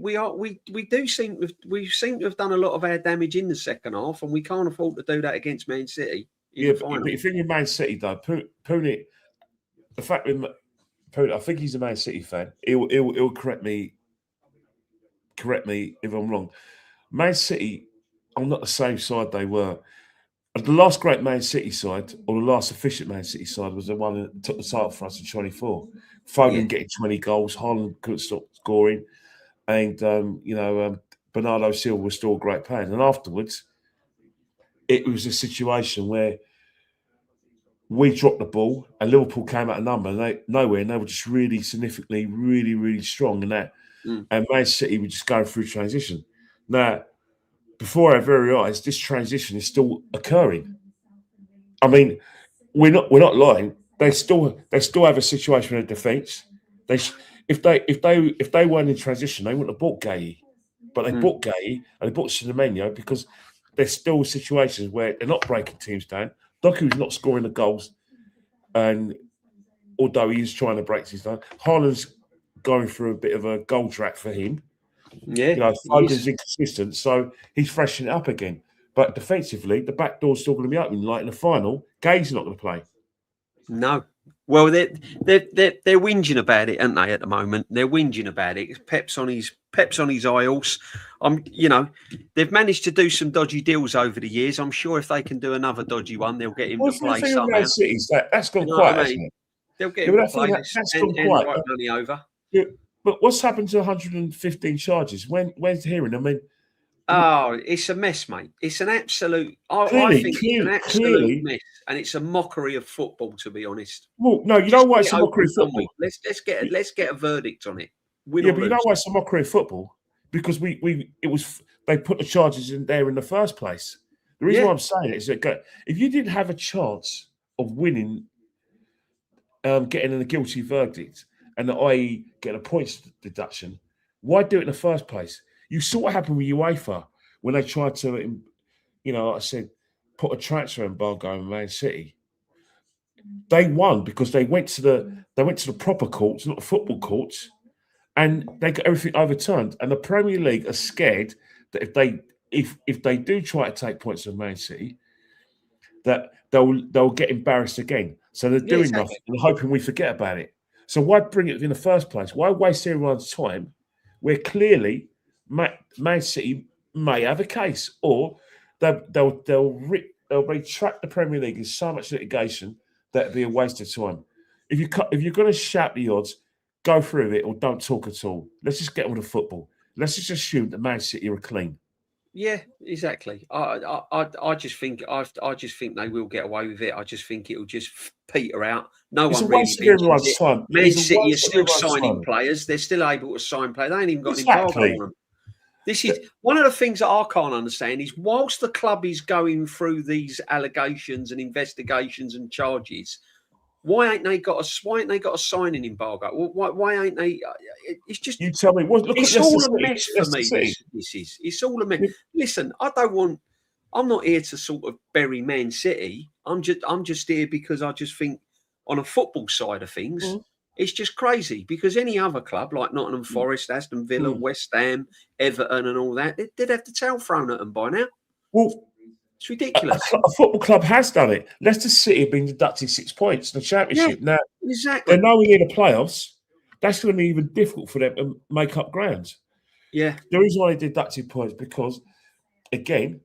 seem to have done a lot of our damage in the second half, and we can't afford to do that against Man City. But if you're Man City, though, Punit, the fact with Punit, I think he's a Man City fan. He'll correct me if I'm wrong. Man City, I'm not the same side they were. The last great Man City side, or the last efficient Man City side, was the one that took the title for us in 24. Foden getting 20 goals, Haaland couldn't stop scoring, and Bernardo Silva was still a great player. And afterwards, it was a situation where we dropped the ball and Liverpool came out of number and they were just really significantly, really, really strong in that. And Man City would just go through transition. Now, before our very eyes, this transition is still occurring. I mean, we're not lying. They still have a situation in defence. If they weren't in transition, they wouldn't have bought Gay, but they bought Gay and they bought Semenyo because there's still situations where they're not breaking teams down. Doku's not scoring the goals, and although he's trying to break teams down, Haaland's going through a bit of a goal track for him. Yeah, Foden's inconsistent, so he's freshening it up again. But defensively, the back door's still going to be open. Like in the final, Gay's not going to play. No. Well, they're whinging about it, aren't they? At the moment, they're whinging about it. Pep's on his aisles. They've managed to do some dodgy deals over the years. I'm sure if they can do another dodgy one, they'll get him to play somehow. That's gone quiet, hasn't it? They'll get him to play and write money over. Yeah, but what's happened to 115 charges? Where's the hearing? I mean, it's a mess, mate. It's an absolute. I think it's an absolute mess, and it's a mockery of football, to be honest. Well, no, you know why it's a mockery of football. Let's get a verdict on it. But you know why it's a mockery of football? Because they put the charges in there in the first place. The reason why I'm saying it is that if you didn't have a chance of winning, getting a guilty verdict, and i.e. getting a points deduction, why do it in the first place? You saw what happened with UEFA when they tried to, like I said, put a transfer embargo on Man City. They won because they went to the proper courts, not the football courts, and they got everything overturned. And the Premier League are scared that if they do try to take points from Man City, that they'll get embarrassed again. So they're doing nothing and hoping we forget about it. So why bring it in the first place? Why waste everyone's time where clearly Man City may have a case, or they'll retract the Premier League in so much litigation that it'd be a waste of time. If you're going to shout the odds, go through it or don't talk at all. Let's just get on with the football. Let's just assume that Man City are clean. Yeah, exactly. I just think they will get away with it. I just think it'll just peter out. No one really everyone's it. time. Man City are still signing players. They're still able to sign players. They ain't even got an embargo on them. This is one of the things that I can't understand is whilst the club is going through these allegations and investigations and charges, why ain't they got a signing embargo? Why ain't they? It's just you tell me. It's all a mess for me. It's all a mess. Listen, I'm not here to sort of bury Man City. I'm just here because I just think on a football side of things. It's just crazy because any other club like Nottingham Forest, Aston Villa, West Ham, Everton and all that, they'd have the tail thrown at them by now. Well, it's ridiculous. A football club has done it. Leicester City have been deducted 6 points in the Championship. Yeah, now, exactly. They're nowhere near the playoffs. That's going to be even difficult for them to make up ground. Yeah. The reason why they deducted points because, again,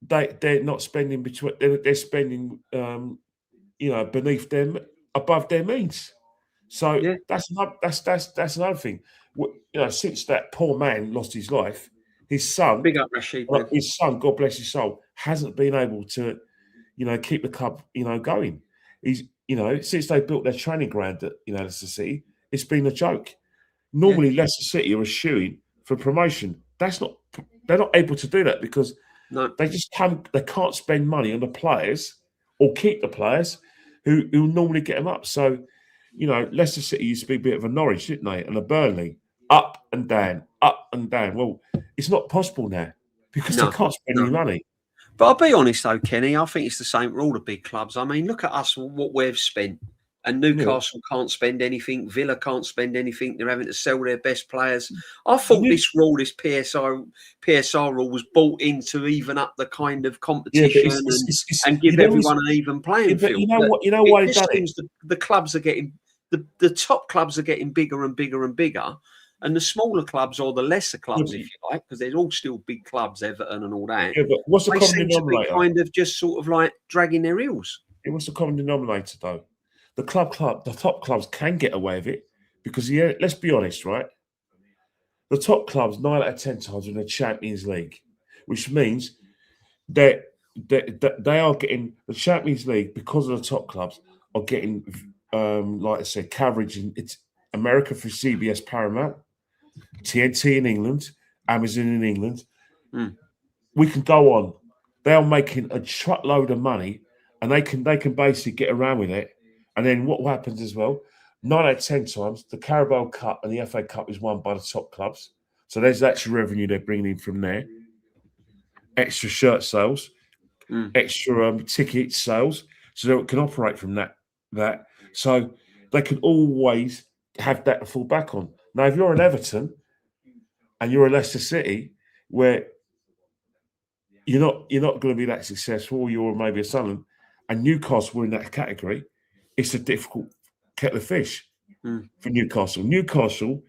they're not spending they're spending, beneath them, above their means. So that's another thing. Since that poor man lost his life, his son, big up Rashid, his son, God bless his soul, hasn't been able to, keep the club, going. He's, since they built their training ground at, Leicester City, it's been a joke. Normally, Leicester City are a shoo-in for promotion. They're not able to do that because they just can't spend money on the players or keep the players who normally get them up. So. Leicester City used to be a bit of a Norwich, didn't they? And a Burnley, up and down, up and down. Well, it's not possible now because they can't spend any money. But I'll be honest, though, Kenny, I think it's the same for all the big clubs. I mean, look at us, what we've spent. And Newcastle can't spend anything. Villa can't spend anything. They're having to sell their best players. I thought this PSR rule was brought in to even up the kind of competition and give everyone an even playing field. You know why it seems the clubs are getting the top clubs are getting bigger and bigger and bigger, and the smaller clubs or the lesser clubs, if you like, because there's all still big clubs, Everton and all that. Yeah, but what's the common denominator? Kind of just sort of like dragging their heels. What's the common denominator though? The top clubs can get away with it because, let's be honest, right? The top clubs 9 out of 10 times win the Champions League, which means that they are getting the Champions League because of the top clubs are getting, like I said, coverage in it's America for CBS Paramount, TNT in England, Amazon in England. We can go on. They are making a truckload of money, and they can basically get around with it. And then what happens as well? 9 out of 10 times, the Carabao Cup and the FA Cup is won by the top clubs. So there's actual revenue they're bringing in from there. Extra shirt sales, extra ticket sales, so they can operate from that. So they can always have that to fall back on. Now, if you're an Everton and you're a Leicester City, where you're not going to be that successful, you're maybe a Sunderland, and Newcastle were in that category, it's a difficult kettle of fish for Newcastle. Newcastle,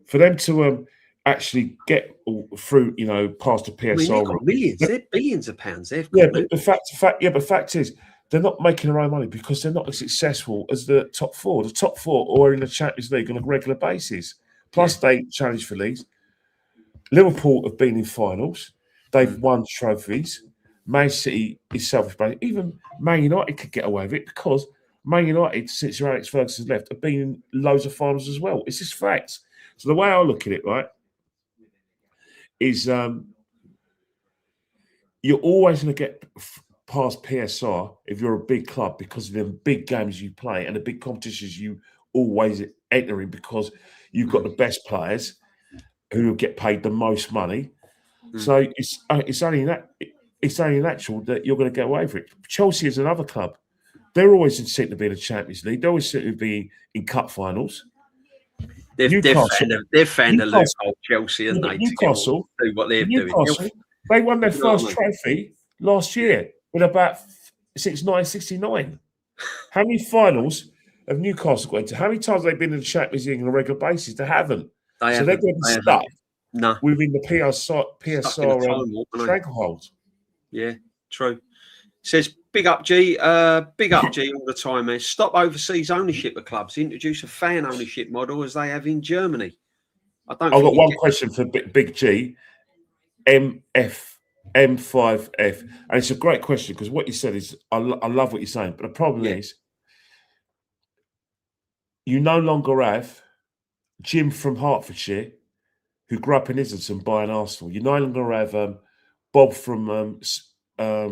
for them to actually get through, past the PSL. I mean, they've got millions, they're billions of pounds. But the fact is, they're not making their own money because they're not as successful as the top four. The top four are in the Champions League on a regular basis. Plus, they challenge for leagues. Liverpool have been in finals. They've won trophies. Man City is selfish, but even Man United could get away with it because Man United, since Sir Alex Ferguson's left, have been in loads of finals as well. It's just facts. So the way I look at it, right, is you're always going to get past PSR if you're a big club because of the big games you play and the big competitions you always enter in because you've got the best players who get paid the most money. So it's only natural that you're going to get away with it. Chelsea is another club. They're always seen to be in the Champions League. They're always seen to be in cup finals. They've found a loophole, Chelsea, and they Newcastle do what they're doing. They won their first trophy last year with about since 1969. How many finals have Newcastle got into? How many times have they been in the Champions League on a regular basis? They haven't. They're going to be stuck within the PSR stranglehold. Yeah, true. Says big up G all the time. Man. Stop overseas ownership of clubs. Introduce a fan ownership model as they have in Germany. I've got one question for Big G, M5F, and it's a great question because what you said is I love what you're saying, but the problem is you no longer have Jim from Hertfordshire who grew up in Islington buying Arsenal. You no longer have Bob from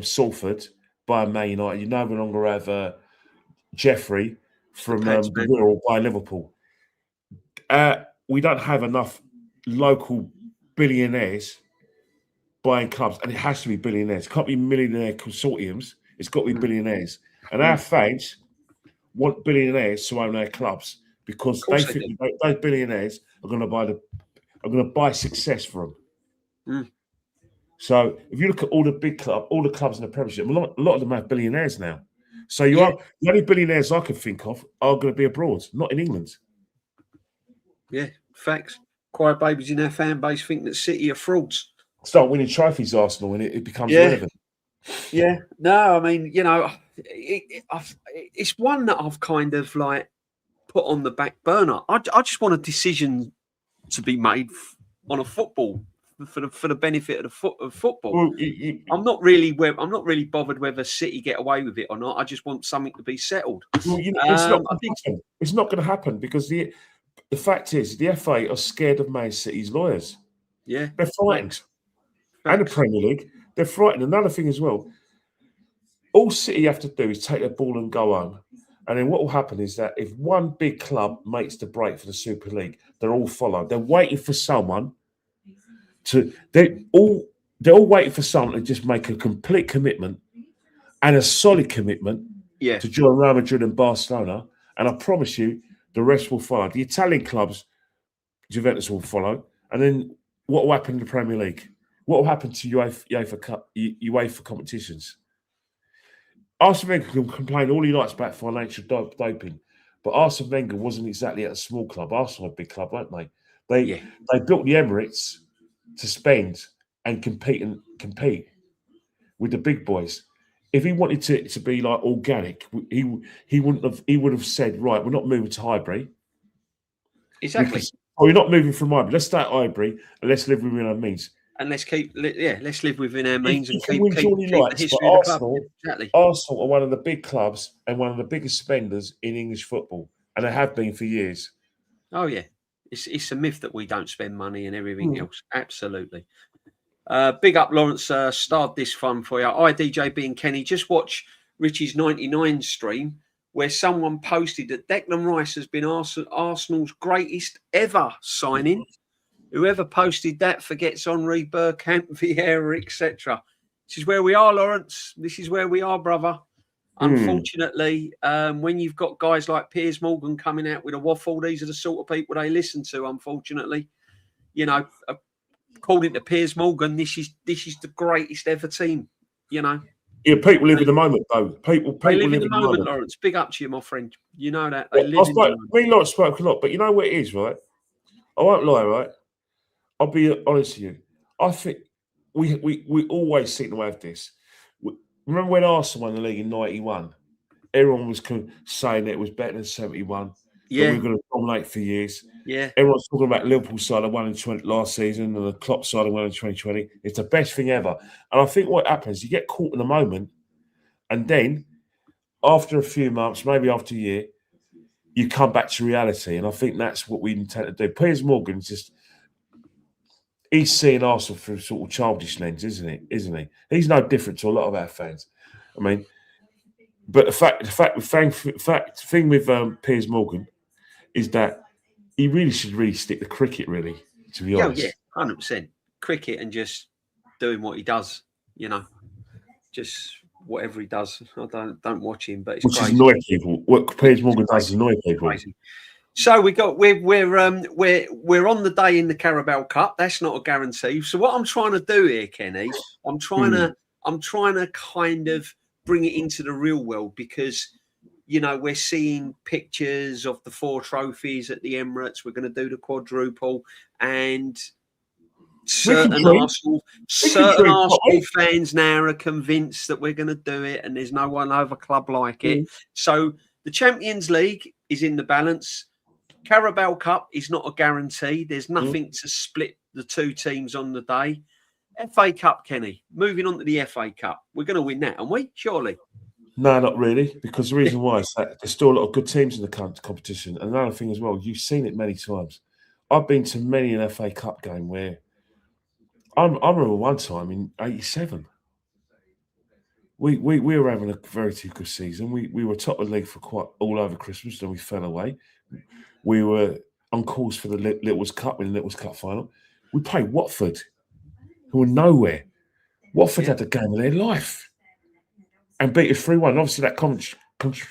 Salford buying Man United. You no longer have Jeffrey from the Wirral buying Liverpool. We don't have enough local billionaires buying clubs, and it has to be billionaires. It can't be millionaire consortiums. It's got to be billionaires. And our fans want billionaires to own their clubs because they think those billionaires are going to buy success for them. So if you look at all the clubs in the Premiership, a lot of them have billionaires now. So the only billionaires I can think of are going to be abroad, not in England. Yeah, facts. Quiet babies in our fan base think that City are frauds. Start winning trophies, Arsenal, and it becomes relevant. Yeah, no, I mean, it's one that I've kind of like put on the back burner. I just want a decision to be made on a football for the benefit of football. Well, I'm not really bothered whether City get away with it or not. I just want something to be settled. Well, it's not going to happen because the fact is the FA are scared of Man City's lawyers. Yeah, they're frightened. And the Premier League, they're frightened. Another thing as well, all City have to do is take their ball and go home. And then what will happen is that if one big club makes the break for the Super League, they're all followed. They're waiting for someone they're all waiting for someone to just make a complete commitment and a solid commitment to join Real Madrid and Barcelona. And I promise you, the rest will follow. The Italian clubs, Juventus will follow. And then what will happen in the Premier League? What will happen to UEFA competitions? Arsene Wenger can complain all he likes about financial doping, but Arsene Wenger wasn't exactly at a small club. Arsenal are a big club, weren't they? They built the Emirates to spend and compete with the big boys. If he wanted to be like organic, he would have said, right, we're not moving to Highbury. Exactly. We're not moving from Highbury. Let's stay at Highbury and let's live within our means. And let's live within our means and keep the history of the club. Exactly. Arsenal are one of the big clubs and one of the biggest spenders in English football, and they have been for years. Oh yeah, it's a myth that we don't spend money and everything else. Absolutely. Big up, Lawrence. Starred this fun for you. DJB and Kenny. Just watch Richie's 99 stream where someone posted that Declan Rice has been Arsenal's greatest ever signing. Whoever posted that forgets Henri, Bergkamp, Vieira, etc. This is where we are, Lawrence. This is where we are, brother. Unfortunately, when you've got guys like Piers Morgan coming out with a waffle, these are the sort of people they listen to, unfortunately. You know, according to Piers Morgan, this is the greatest ever team, you know. Yeah, people live in the moment, though. People live in the moment, Lawrence. Big up to you, my friend. You know that. Me and Lawrence spoke a lot, but you know what it is, right? I won't lie, right? I'll be honest with you. I think we always seem to have this. Remember when Arsenal won the league in 91? Everyone was saying it was better than 71. Yeah. We were going to dominate for years. Yeah. Everyone's talking about Liverpool's side that won in last season and the Klopp side that won in 2020. It's the best thing ever. And I think what happens, you get caught in the moment, and then after a few months, maybe after a year, you come back to reality. And I think that's what we intend to do. Piers Morgan's he's seeing Arsenal through sort of childish lens, isn't he? He's no different to a lot of our fans. I mean, but the thing with Piers Morgan is that he really should stick to cricket, really, to be honest. Yeah, 100%. Cricket and just doing what he does, you know, just whatever he does. I don't watch him, but it's which crazy. Is annoy people. What Piers Morgan does is annoy people. Crazy. So we're on the day in the Carabao Cup. That's not a guarantee. So what I'm trying to do here, Kenny, I'm trying to kind of bring it into the real world because, you know, we're seeing pictures of the 4 trophies at the Emirates. We're going to do the quadruple, and certain Arsenal fans now are convinced that we're going to do it, and there's no other club like it. So the Champions League is in the balance. Carabao Cup is not a guarantee. There's nothing to split the 2 teams on the day. FA Cup, Kenny. Moving on to the FA Cup. We're going to win that, aren't we? Surely. No, not really. Because the reason why is that there's still a lot of good teams in the competition. And another thing as well, you've seen it many times. I've been to many an FA Cup game where I remember one time in '87. We were having a very good season. We were top of the league for quite all over Christmas, then we fell away. We were on course for the Littlewoods Cup in the Littlewoods Cup final. We played Watford, who were nowhere. Watford had the game of their life and beat us 3-1. Obviously, that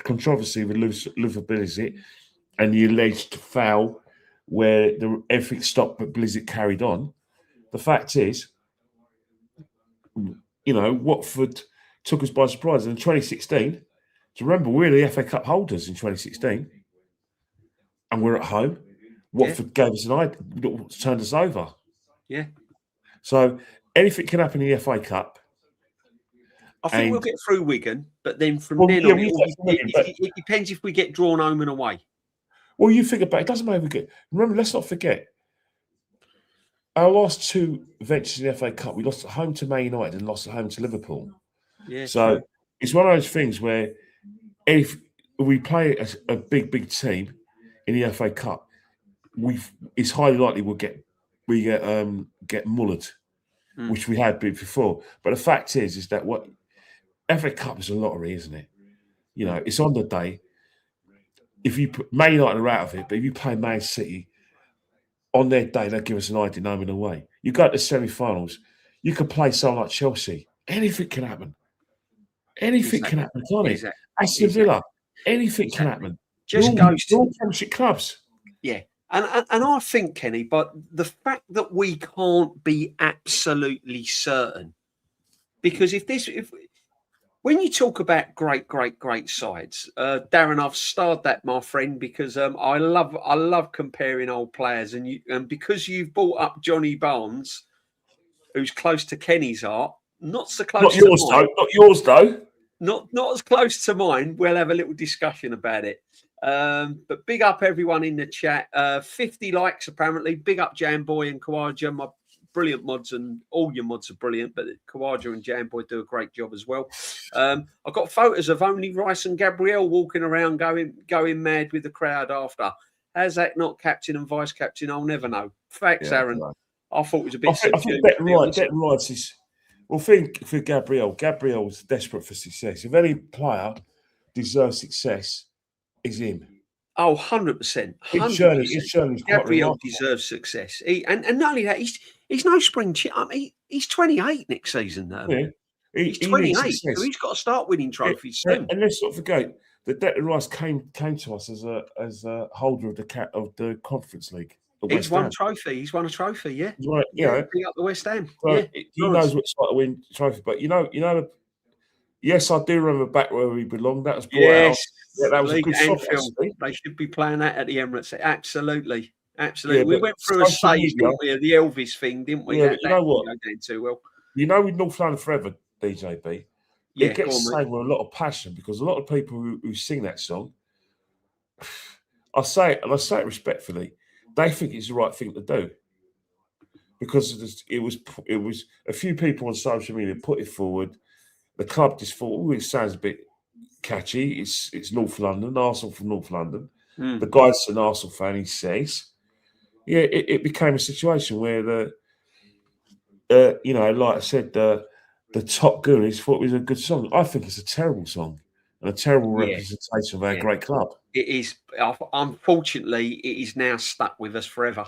controversy with Luther Blizet and the alleged foul where everything stopped but Blizet carried on. The fact is, you know, Watford took us by surprise. In 2016, do you remember we're the FA Cup holders in 2016? And we're at home. Watford gave us turned us over. Yeah. So anything can happen in the FA Cup. I think we'll get through Wigan, but then from then on, it depends if we get drawn home and away. Well, you think about it. It doesn't matter. Remember, let's not forget our last 2 ventures in the FA Cup. We lost at home to Man United and lost at home to Liverpool. Yeah. So it's one of those things where if we play a big team in the FA Cup, it's highly likely we get mullered, which we had before. But the fact is that what FA Cup is a lottery, isn't it? You know, it's on the day. If you put Man United are out of it, but if you play Man City on their day, they'll give us an idea home and away. You go to the semi-finals, you can play someone like Chelsea. Anything can happen. Anything can happen, can't it? Aston Villa, anything can happen. Just goes to all Championship clubs. Yeah. And I think, Kenny, but the fact that we can't be absolutely certain, because when you talk about great sides, Darren, I've starred that, my friend, because I love comparing old players, and because you've brought up Johnny Barnes, who's close to Kenny's heart, not so close. Not yours, though. Not yours, though. Not as close to mine. We'll have a little discussion about it. But big up everyone in the chat. 50 likes apparently. Big up Jamboy and Kawaja, my brilliant mods, and all your mods are brilliant. But Kawaja and Jamboy do a great job as well. I've got photos of only Rice and Gabrielle walking around, going mad with the crowd after. How's that not captain and vice captain? I'll never know. Facts, Aaron. I thought it was a bit. I think that Rice is. Well, think for Gabrielle. Gabrielle's desperate for success. If any player deserves success, is him. Oh, 100%. Gabriel deserves success. And not only that, he's no spring chip. I mean, he's 28 next season, though. Yeah. He's 28, so he's got to start winning trophies soon. And let's not forget that Declan Rice came to us as a holder of the Conference League. He's won a trophy. He's won a trophy. Yeah, right. Yeah, big up the West Ham. So yeah, he knows what it's like to win a trophy. But you know. Yes, I do remember back where he belonged. That was yes. Yeah, that was a good shot. They should be playing that at the Emirates. Absolutely. Yeah, we went through a stage, didn't we? The Elvis thing, didn't we? Yeah, you know what? Too well. You know, with North London Forever, DJB, it gets sang with a lot of passion because a lot of people who sing that song, I say it respectfully, they think it's the right thing to do. Because it was a few people on social media put it forward. The club just thought, it sounds a bit catchy. It's North London, Arsenal from North London. The guy's an Arsenal fan, he says. Yeah, it became a situation where like I said, the top goonies thought it was a good song. I think it's a terrible song and a terrible representation of our great club. It is. Unfortunately, it is now stuck with us forever.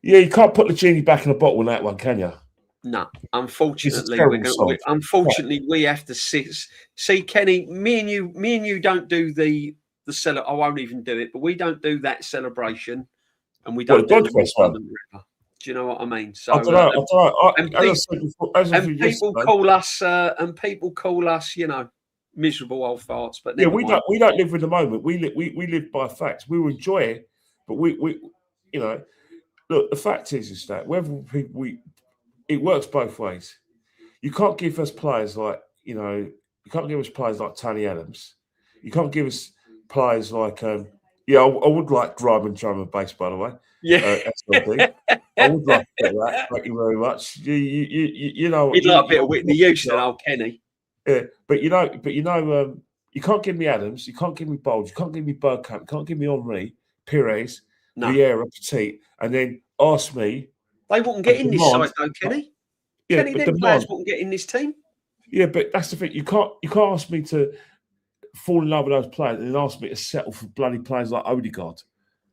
Yeah, you can't put the genie back in the bottle with that one, can you? No, unfortunately, we have to see Kenny. Me and you don't do the I won't even do it, but we don't do that celebration, and we don't do the River. Do you know what I mean? So I don't know. People call us, miserable old farts. But yeah, we don't live with the moment. We live by facts. We will enjoy it, but we look. The fact is that whether it works both ways. You can't give us players like, you can't give us players like Tony Adams. You can't give us players like, I would like drum and bass, by the way. Yeah. I would like to get that. Thank you very much. You know. You'd like a bit of Whitney Houston, old Kenny. Yeah, but you can't give me Adams, you can't give me Bowles, you can't give me Bergkamp, you can't give me Henry, Pires, Vieira, Petit, and then ask me. They wouldn't get in this side, though, Kenny. Yeah, Kenny, them players wouldn't get in this team. Yeah, but that's the thing. You can't ask me to fall in love with those players and then ask me to settle for bloody players like Odegaard.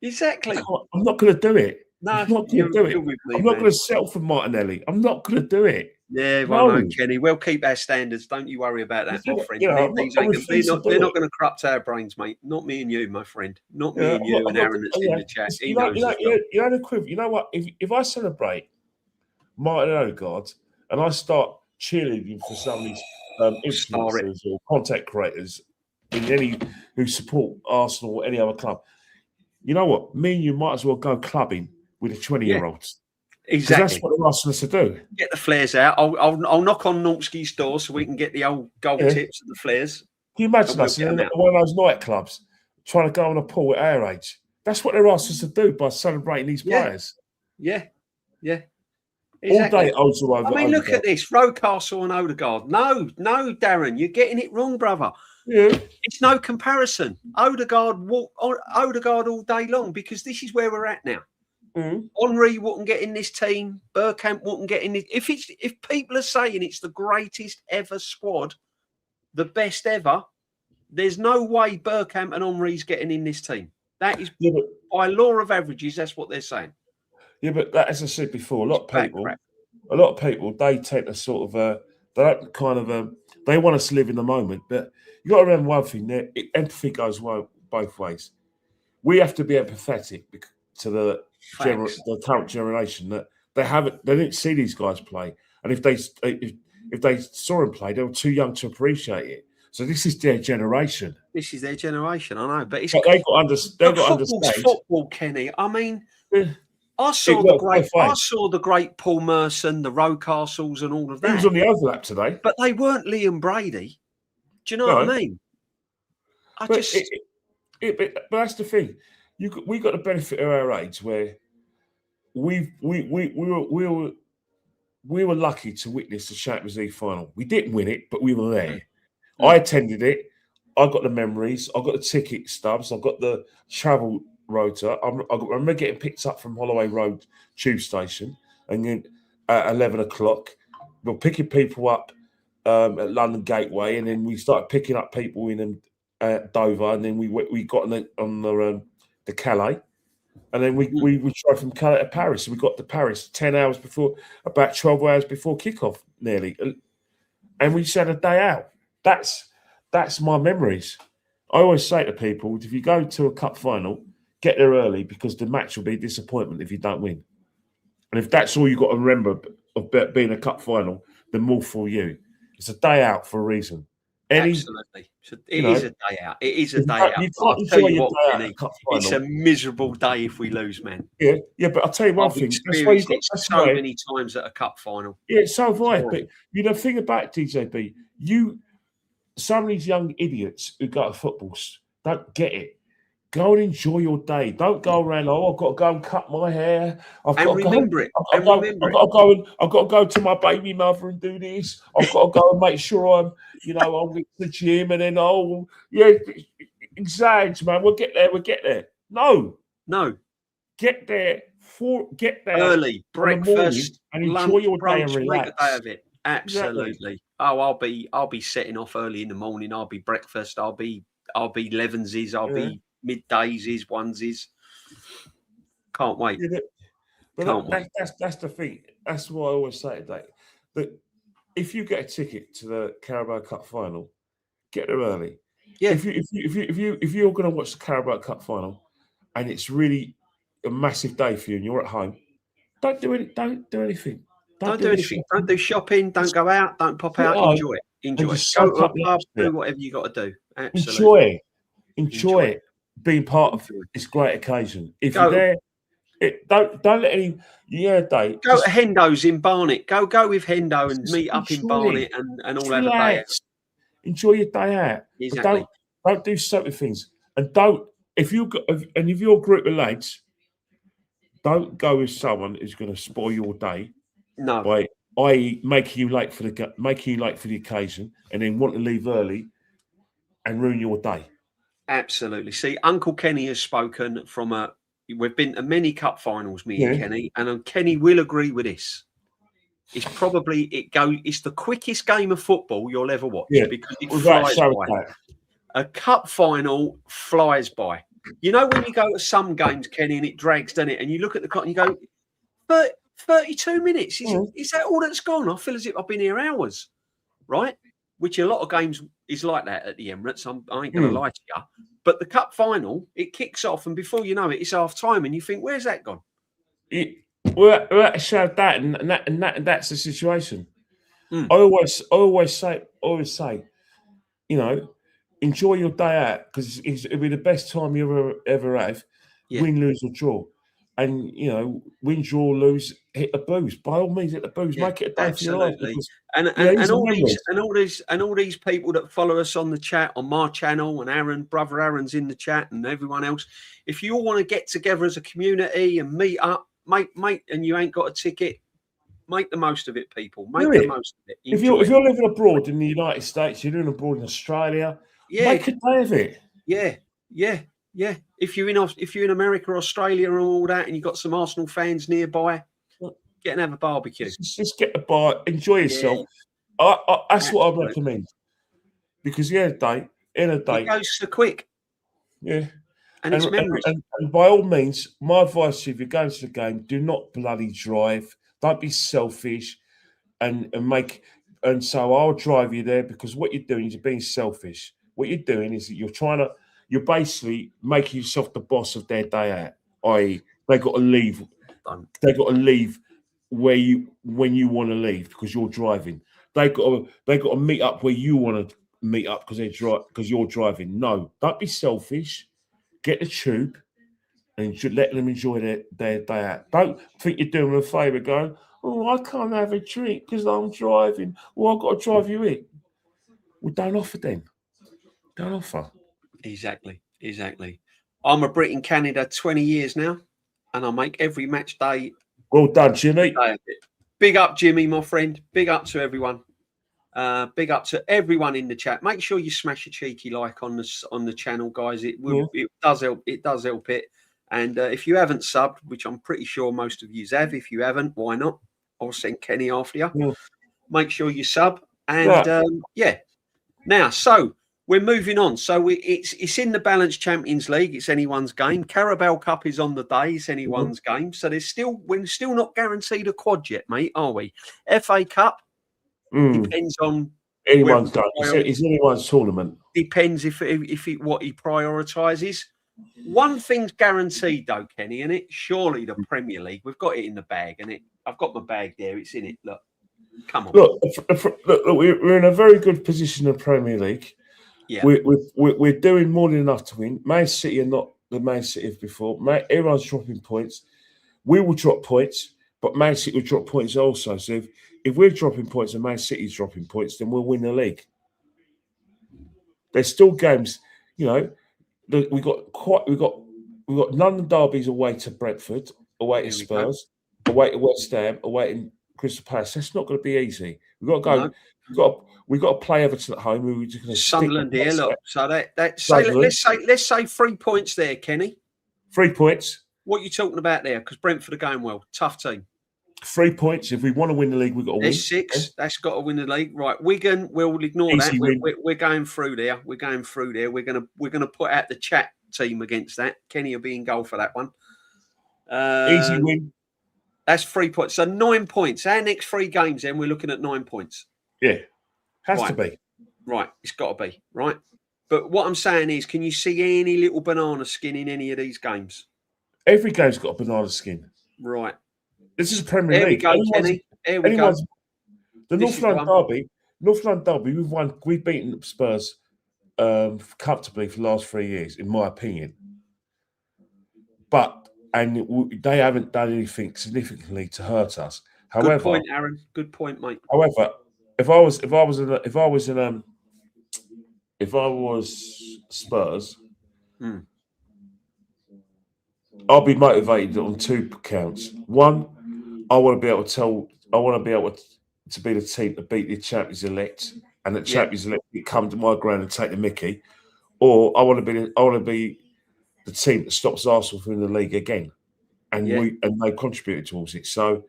Exactly. I'm not going to do it. No, I'm not going to do it. I'm not going to settle for Martinelli. I'm not going to do it. Yeah, well, no, Kenny. We'll keep our standards. Don't you worry about that, my friend. They're not going to corrupt our brains, mate. Not me and you, my friend. Not me and you and Aaron that's in the chat. You know the equivalent. You know what? If I celebrate Martin Odegaard and I start cheerleading for some of these influencers or content creators who support Arsenal or any other club, you know what? Me and you might as well go clubbing with the 20-year-olds. Exactly. That's what they're asking us to do. Get the flares out. I'll knock on Norski's door so we can get the old gold tips and the flares. Can you imagine us in one of those nightclubs trying to go on a pool at our age? That's what they're asking us to do by celebrating these players. Yeah. Exactly. All day, I mean, look at this. Rocastle and Odegaard. No, Darren, you're getting it wrong, brother. Yeah. It's no comparison. Odegaard all day long because this is where we're at now. Henry wouldn't get in this team. Bergkamp wouldn't get in it. If people are saying it's the greatest ever squad, the best ever, there's no way Bergkamp and Henry's getting in this team. That is by law of averages. That's what they're saying. Yeah, but as I said before, a lot of people, they tend to sort of, they don't kind of, they want us to live in the moment. But you got to remember one thing: empathy goes both ways. We have to be empathetic to the current generation that they didn't see these guys play, and if they saw them play, they were too young to appreciate it. So this is their generation. This is their generation. I know, but they've got to understand football, Kenny. I mean, I saw the great Paul Merson, the Rocastles, and all of that. He was on the overlap today, but they weren't Liam Brady. Do you know what I mean? But that's the thing. We got the benefit of our age where we were we were lucky to witness the Champions League final. We didn't win it, but we were there. I attended it. I got the memories. I got the ticket stubs. I got the travel rota. I remember getting picked up from Holloway Road tube station, and then at 11 o'clock, we're picking people up at London Gateway, and then we started picking up people in Dover, and then we got on the Calais. And then we drove from Calais to Paris. We got to Paris 10 hours before, about 12 hours before kickoff, nearly. And we just had a day out. That's my memories. I always say to people, if you go to a cup final, get there early, because the match will be a disappointment if you don't win. And if that's all you got to remember of being a cup final, then more for you. It's a day out for a reason. Absolutely. It is a day out. It is a day out. You can't enjoy your day out at a cup final. It's a miserable day if we lose, man. Yeah, but I'll tell you one thing. That's why you've got so many times at a cup final. Yeah, so have I. But the thing about DJB, some of these young idiots who go to football don't get it. Go and enjoy your day. Don't go around, I've got to go and cut my hair. I've got to go to my baby mother and do this. I've got to go and make sure I'm at the gym, and then exaggerates, man. We'll get there. No. Get there early, breakfast, and enjoy your day and relax. Make a day of it. Absolutely. Exactly. Oh, I'll be setting off early in the morning. I'll be breakfast. I'll be 11s. I'll be middays, onesies. Can't wait. Yeah, but that's the thing. That's what I always say today. That if you get a ticket to the Carabao Cup final, get there early. Yeah. If you're going to watch the Carabao Cup final, and it's really a massive day for you, and you're at home, don't do anything. Don't do anything. Don't do shopping. Don't go out. Don't pop out. Enjoy it. Go to a pub. Do whatever you got to do. Absolutely. Enjoy it. Being part of this great occasion. If you're there, don't let any day. Go to Hendo's in Barnet. Go with Hendo and meet up in Barnet and all have a day out. Enjoy your day out. Exactly. Don't do certain things, and don't if you're a group of lads, don't go with someone who's going to spoil your day. No. By making you late for the occasion, and then want to leave early and ruin your day. Absolutely. See, Uncle Kenny has spoken from we've been to many cup finals, me and Kenny, and Kenny will agree with this. It's probably it's the quickest game of football you'll ever watch because it flies by. A cup final flies by. You know when you go to some games, Kenny, and it drags, doesn't it? And you look at the clock and you go, but 32 minutes. Is that all that's gone? I feel as if I've been here hours, right? Which a lot of games is like that at the Emirates. I ain't going to lie to you. But the cup final, it kicks off, and before you know it, it's half time, and you think, where's that gone? We're at that, and that's the situation. I always say, enjoy your day out, because it'll be the best time you ever have. Yeah. Win, lose, or draw. And win, draw, lose, hit the booze. By all means, hit the booze. Make it a day for your life. Because, and all these people that follow us on the chat, on my channel, and brother Aaron's in the chat, and everyone else. If you all want to get together as a community and meet up, mate, and you ain't got a ticket, make the most of it, people. Make the most of it. If you're living abroad in the United States, you're living abroad in Australia, make a day of it. Yeah. If you're in America or Australia and all that, and you've got some Arsenal fans nearby, get and have a barbecue. Just get a bar, enjoy yourself. That's what I recommend. Because in a day, it goes so quick. Yeah. And it's memories. And by all means, my advice to you, if you're going to the game, do not bloody drive. Don't be selfish and so I'll drive you there, because what you're doing is you're being selfish. What you're doing is that you're basically making yourself the boss of their day out. I.e., they got to leave. They got to leave when you want to leave, because you're driving. They got to meet up where you want to meet up because you're driving. No, don't be selfish. Get the tube and let them enjoy their day out. Don't think you're doing them a favour going, I can't have a drink because I'm driving. Well, I've got to drive you in. Well, don't offer them. Don't offer. Exactly. I'm a Brit in Canada 20 years now, and I make every match day. Well done, Jimmy. Big up, Jimmy, my friend. Big up to everyone. Big up to everyone in the chat. Make sure you smash a cheeky like on the channel, guys. It does help. It does help it. And if you haven't subbed, which I'm pretty sure most of you have, if you haven't, why not? I'll send Kenny after you. Yeah. Make sure you sub. And now, so we're moving on. So it's in the Balance Champions League. It's anyone's game. Carabao Cup is on the day. It's anyone's game. So we're still not guaranteed a quad yet, mate, are we? FA Cup depends on anyone's game. It's anyone's tournament. Depends if what he prioritises. One thing's guaranteed though, Kenny, and it surely the Premier League. We've got it in the bag, and I've got my bag there. It's in it. Look, come on. Look, we're in a very good position in the Premier League. Yeah, we're doing more than enough to win. Man City are not the Man City of before. Everyone's dropping points. We will drop points, but Man City will drop points also. So if we're dropping points and Man City's dropping points, then we'll win the league. There's still games, you know. We've got London derbies away to Brentford, away to Spurs, away to West Ham, away to Crystal Palace. That's not going to be easy. We've got to go. No. We've got to play Everton at home. We're just going to Sunderland here. Look, so let's say 3 points there, Kenny. 3 points. What are you talking about there? Because Brentford are going well. Tough team. 3 points. If we want to win the league, we've got to win. There's 6. Yeah. That's got to win the league. Right. Wigan, we'll ignore Easy that. We're going through there. We're gonna put out the chat team against that. Kenny will be in goal for that one. Easy win. That's 3 points. So 9 points. Our next 3 games, then we're looking at 9 points. Yeah. Has to be. Right. It's got to be. Right. But what I'm saying is, can you see any little banana skin in any of these games? Every game's got a banana skin. Right. This is a Premier League. There we go, Kenny. There we go. The North London Derby, we've beaten Spurs comfortably for the last 3 years, in my opinion. And they haven't done anything significantly to hurt us. However, good point, Aaron. Good point, mate. However, if I was Spurs, I'll be motivated on 2 counts. One, I want to be able to be the team to beat the champions elect, and the champions elect come to my ground and take the mickey. Or I want to be the team that stops Arsenal from the league again, and they contributed towards it. So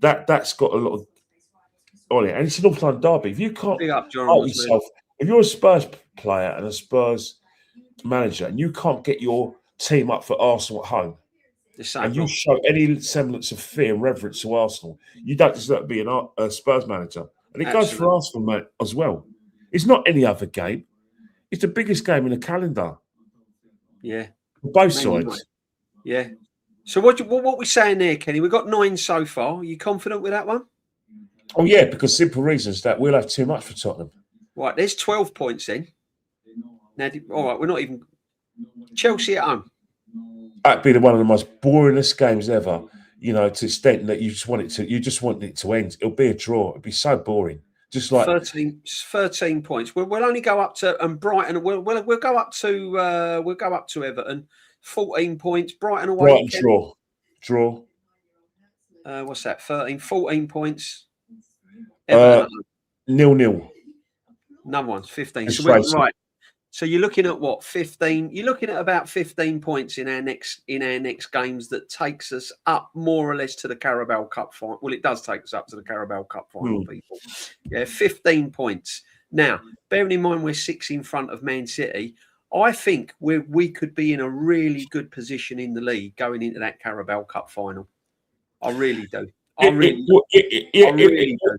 that's got a lot of on it, and it's an North London derby. If you can't help yourself, if you're a Spurs player and a Spurs manager, and you can't get your team up for Arsenal at home, and you show any semblance of fear and reverence to Arsenal, you don't deserve to be a Spurs manager. And it goes for Arsenal, mate, as well. It's not any other game. It's the biggest game in the calendar. Yeah. For both sides. Yeah. So what we saying there, Kenny? We've got 9 so far. Are you confident with that one? Oh, yeah, because simple reasons that we'll have too much for Tottenham. Right, there's 12 points then. Now, all right, we're not even... Chelsea at home. That'd be one of the most boringest games ever, you know, to the extent that you just want it to end. It'll be a draw. It'll be so boring. Just like 13 points. We'll only go up to Brighton. We'll go up to Everton. 14 points. Brighton away. Brighton draw. What's that? 14 points. 0-0. Another one's 15. So we're right. So you're looking at what? 15. You're looking at about 15 points in our next games. That takes us up more or less to the Carabao Cup final. Well, it does take us up to the Carabao Cup final, people. Yeah, 15 points. Now, bearing in mind we're 6 in front of Man City, I think we could be in a really good position in the league going into that Carabao Cup final. I really do. I really do.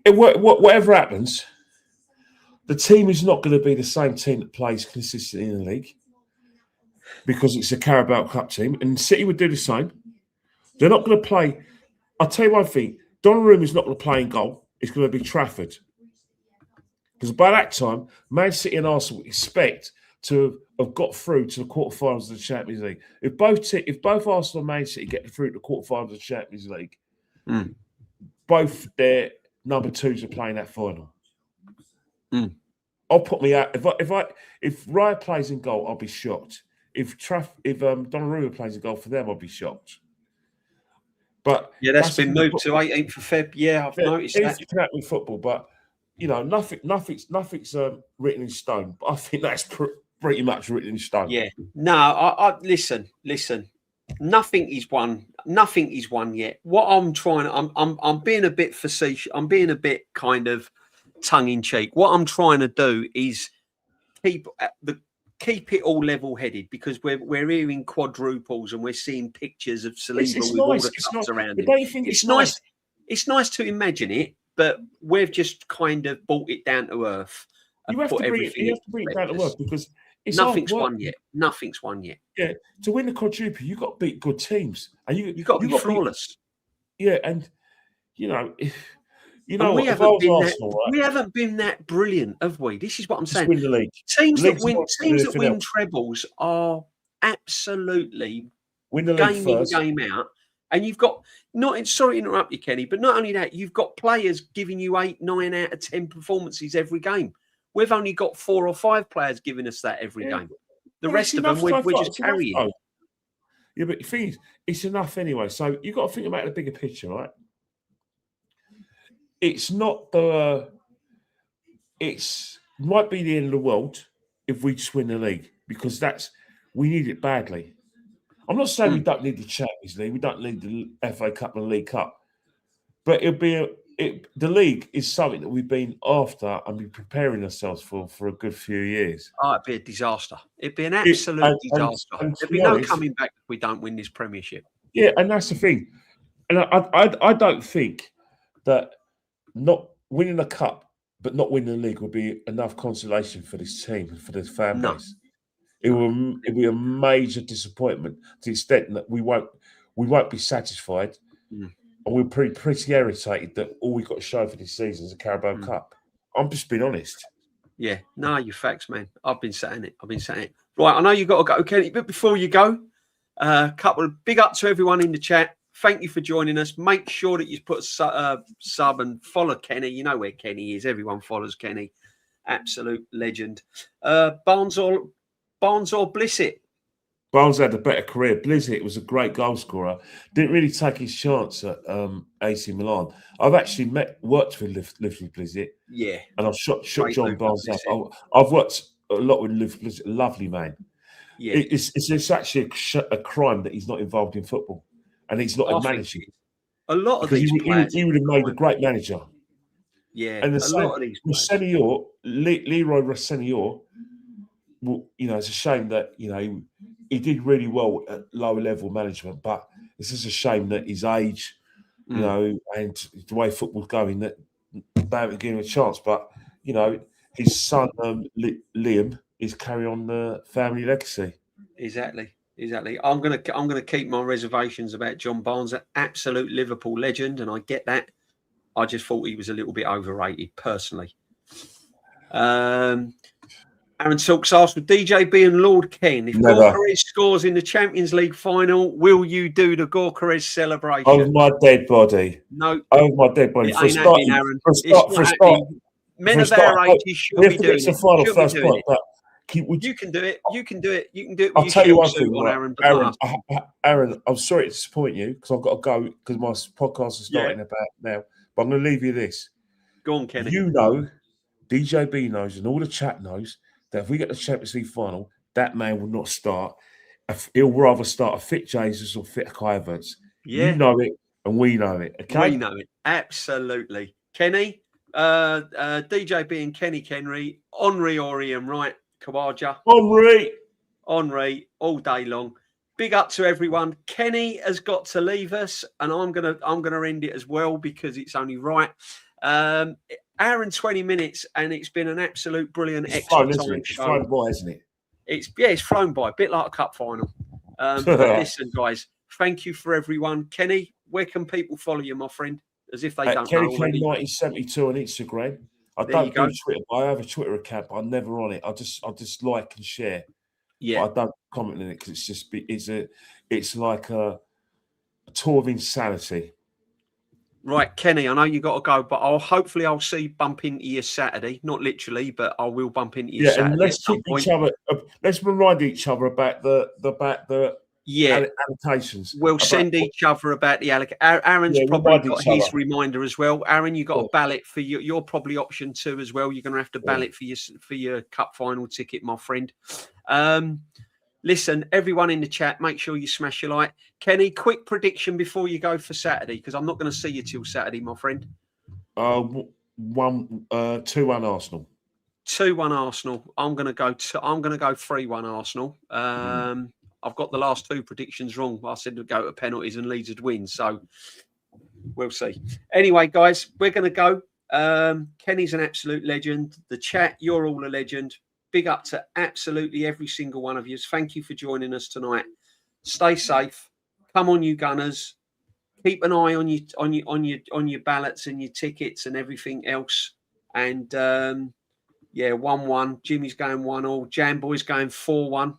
Whatever happens, the team is not going to be the same team that plays consistently in the league because it's a Carabao Cup team, and City would do the same. They're not going to play. I'll tell you one thing: Donnarumma is not going to play in goal. It's going to be Trafford, because by that time, Man City and Arsenal expect to have got through to the quarterfinals of the Champions League. If both Arsenal and Man City get through to the quarterfinals of the Champions League, both their number 2s are playing that final. I'll put me out. If Raya plays in goal, I'll be shocked. If Donnarumma plays in goal for them, I'll be shocked. But yeah, that's been moved to 18th of Feb. Yeah, I've noticed that. It's happening with football, but nothing's written in stone. But I think that's pretty much written in stone. Yeah. No, I listen. Nothing is won. Nothing is won yet. What I'm being a bit facetious. I'm being a bit kind of tongue in cheek. What I'm trying to do is keep it all level headed, because we're hearing quadruples and we're seeing pictures of Saliba with all the cups around him. It's nice. It's nice to imagine it, but we've just kind of brought it down to earth. You have to bring it down to earth, because nothing's won yet. Nothing's won yet. Yeah, to win the quadruple, you've got to beat good teams, and you got to be flawless. And we haven't been that brilliant, have we? This is what I'm saying. Win the league. Teams that win trebles are absolutely win the league game first. In, game out. And you've got sorry to interrupt you, Kenny, but not only that, you've got players giving you 8, 9 out of 10 performances every game. We've only got 4 or 5 players giving us that every game. The rest of them, we're just carrying. Yeah, but the thing is, it's enough anyway. So you've got to think about the bigger picture, right? It's not it might be the end of the world if we just win the league, because we need it badly. I'm not saying we don't need the Champions League, we don't need the FA Cup and the League Cup, but the league is something that we've been after and been preparing ourselves for a good few years. Oh, it'd be a disaster. It'd be an absolute disaster. There'd be no coming back if we don't win this Premiership. Yeah, and that's the thing. And I don't think that not winning the cup but not winning the league will be enough consolation for this team and for the fan base. It'll be a major disappointment to the extent that we won't be satisfied. And we're pretty irritated that all we've got to show for this season is a Carabao Cup. I'm just being honest. Yeah, no, you're facts, man. I've been saying it. Right, I know you've got to go, Kenny, but before you go, a couple of big up to everyone in the chat. Thank you for joining us. Make sure that you put a sub and follow Kenny. You know where Kenny is. Everyone follows Kenny. Absolute legend. Barnes or Blissett? Barnes had a better career. Blissett was a great goal scorer. Didn't really take his chance at AC Milan. I've actually worked with Liv Blissett. Yeah. And I've shot John Barnes up. I've worked a lot with Liv Blissett. Lovely man. Yeah. It's actually a crime that he's not involved in football. And he's not a manager. A lot of these players. He would have made a great manager. Yeah. And a lot of these Rossenior, Leroy Rossenior, it's a shame that, he did really well at lower level management, but it's just a shame that his age, and the way football's going, that they haven't given him a chance. But, his son, Liam, is carrying on the family legacy. Exactly. I'm gonna keep my reservations about John Barnes, an absolute Liverpool legend, and I get that. I just thought he was a little bit overrated, personally. Aaron Silks asked, with DJB and Lord Ken, if Gorkarez scores in the Champions League final, will you do the Gorkarez celebration? Oh, my dead body. No. Oh, my dead body. For a start, men of our age should be doing it. Final first point, but you can do it. You can do it. You can do it. I'll tell you one thing, Aaron, I'm sorry to disappoint you because I've got to go because my podcast is starting about now. But I'm going to leave you this. Go on, Kenny. You know, DJB knows and all the chat knows that if we get the Champions League final, that man will not start. He'll rather start a fit Jesus or fit Kai Havertz. Yeah. You know it and we know it. Okay? We know it. Absolutely. Kenny, DJB and Kenny Kenry, Henry or Ian Wright, Kawaja. Henry, all day long. Big up to everyone. Kenny has got to leave us, and I'm gonna end it as well because it's only right. Hour and 20 minutes, and it's been an absolute brilliant extra time show. It's flown by, isn't it? It's flown by, a bit like a cup final. But listen, guys, thank you for everyone. Kenny, where can people follow you, my friend? As if they don't know already. Kenny1972 on Instagram. I don't do Twitter, but I have a Twitter account, but I'm never on it. I just like and share. Yeah, but I don't comment on it because it's like a tour of insanity. Right, Kenny, I know you got to go, but I'll bump into you Saturday. Not literally, but I will bump into you Saturday. And let's keep each other. Let's remind each other about the allocations. We'll send each other about the allocation. Aaron's probably got his reminder as well. Aaron, you got a ballot for you're probably option 2 as well. You're going to have to ballot for your cup final ticket, my friend. Listen, everyone in the chat, make sure you smash your like. Kenny, quick prediction before you go for Saturday, because I'm not going to see you till Saturday, my friend. 2-1 Arsenal. 2-1 Arsenal. I'm going to go 3-1 Arsenal. I've got the last 2 predictions wrong. I said to go to penalties and Leeds would win. So we'll see. Anyway, guys, we're going to go. Kenny's an absolute legend. The chat, you're all a legend. Big up to absolutely every single one of you. Thank you for joining us tonight. Stay safe. Come on, you Gunners. Keep an eye on your ballots and your tickets and everything else. And 1-1. Jimmy's going 1-1. Jamboy's going 4-1.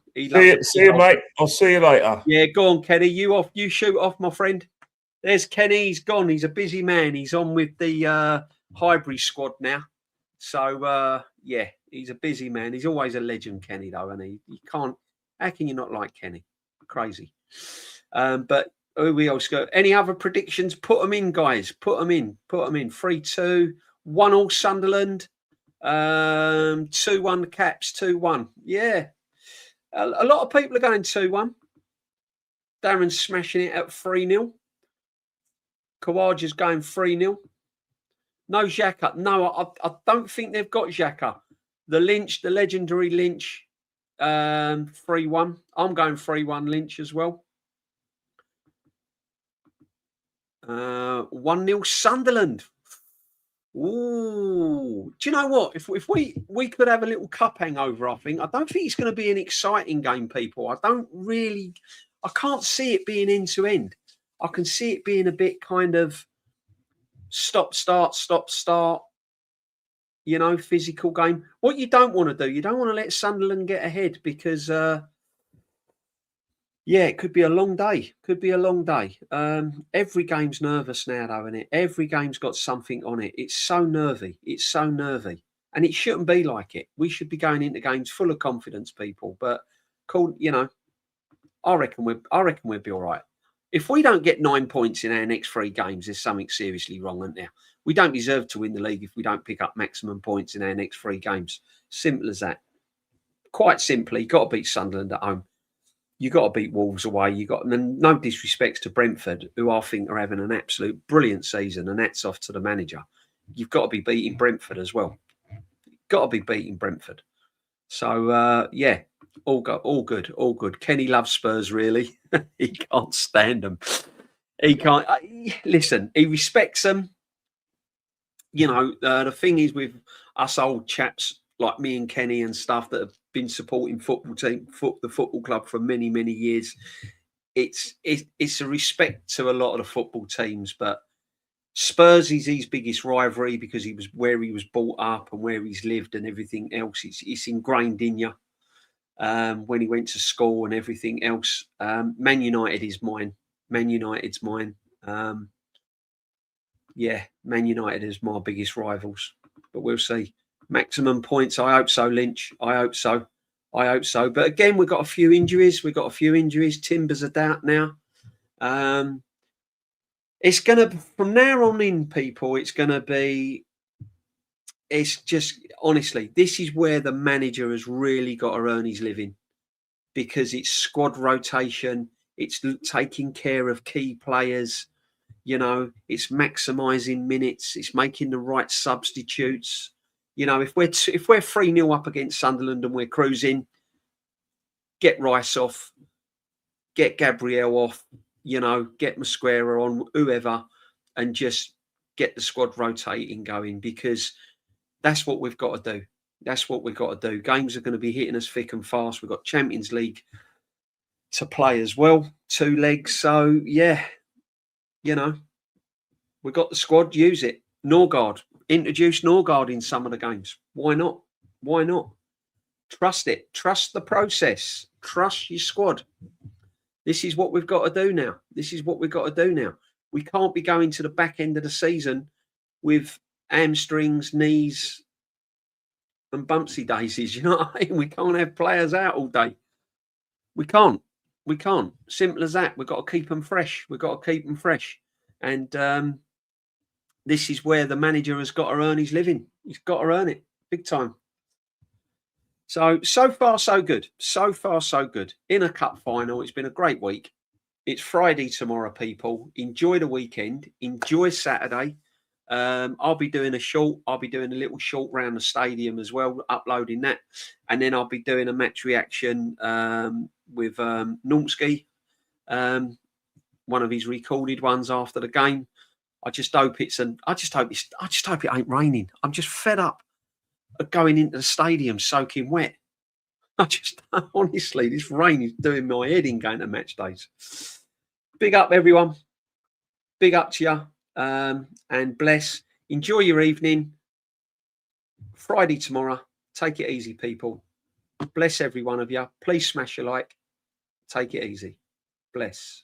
See you, mate. I'll see you later. Yeah, go on, Kenny. You shoot off, my friend. There's Kenny. He's gone. He's a busy man. He's on with the Highbury squad now. So he's a busy man. He's always a legend, Kenny, though, and he can't. How can you not like Kenny? Crazy. But who we else got? Any other predictions? Put them in, guys. Put them in. 3-2. 1-1 Sunderland. 2-1 Caps. 2-1. Yeah. A lot of people are going 2-1. Darren's smashing it at 3-0. Kawaja's going 3-0. No Xhaka. No, I don't think they've got Xhaka. The legendary Lynch, 3-1. I'm going 3-1 Lynch as well. 1-0 Sunderland. Ooh. Do you know what? If we could have a little cup hangover, I don't think it's going to be an exciting game, people. I can't see it being end to end. I can see it being a bit kind of stop, start, physical game. What you don't want to do, you don't want to let Sunderland get ahead because, it could be a long day. Every game's nervous now, though, isn't it? Every game's got something on it. It's so nervy. And it shouldn't be like it. We should be going into games full of confidence, people. But, I reckon we'll be all right. If we don't get 9 points in our next 3 games, there's something seriously wrong, isn't there? We don't deserve to win the league if we don't pick up maximum points in our next 3 games. Simple as that. Quite simply, you've got to beat Sunderland at home. You've got to beat Wolves away. No disrespects to Brentford, who I think are having an absolute brilliant season, and that's off to the manager. You've got to be beating Brentford as well. Got to be beating Brentford. So, all good. Kenny loves Spurs, really. He can't stand them. He can't. Listen, he respects them. The thing is with us old chaps like me and Kenny and stuff that have been supporting the football club for many, many years, it's a respect to a lot of the football teams. But Spurs is his biggest rivalry because he was where he was brought up and where he's lived and everything else. It's ingrained in you. When he went to school and everything else. Man United is mine. Man United's mine. Man United is my biggest rivals. But we'll see. Maximum points. I hope so, Lynch. I hope so. But again, we've got a few injuries. Timbers are out now. It's going to, from now on in, people, it's just, honestly, this is where the manager has really got to earn his living, because it's squad rotation. It's taking care of key players. It's maximising minutes. It's making the right substitutes. If we're 3-0 up against Sunderland and we're cruising, get Rice off, get Gabriel off, get Mosquera on, whoever, and just get the squad rotating going, because that's what we've got to do. Games are going to be hitting us thick and fast. We've got Champions League to play as well, 2 legs. So, we've got the squad, use it. Norgard. Introduce Norgard in some of the games. Why not? Trust it. Trust the process. Trust your squad. This is what we've got to do now. We can't be going to the back end of the season with hamstrings, knees, and bumpsy daisies. You know what I mean? We can't have players out all day. We can't. We can't. Simple as that. We've got to keep them fresh. We've got to keep them fresh. And this is where the manager has got to earn his living. He's got to earn it big time. So far, so good. So far, so good. In a cup final, it's been a great week. It's Friday tomorrow, people. Enjoy the weekend. Enjoy Saturday. I'll be doing a little short round the stadium as well, uploading that. And then I'll be doing a match reaction with Normski, one of his recorded ones after the game. I just hope it ain't raining. I'm just fed up of going into the stadium soaking wet. Honestly, this rain is doing my head in going to match days. Big up, everyone. Big up to you. And bless. Enjoy your evening. Friday tomorrow. Take it easy, people. Bless every one of you. Please smash a like. Take it easy. Bless.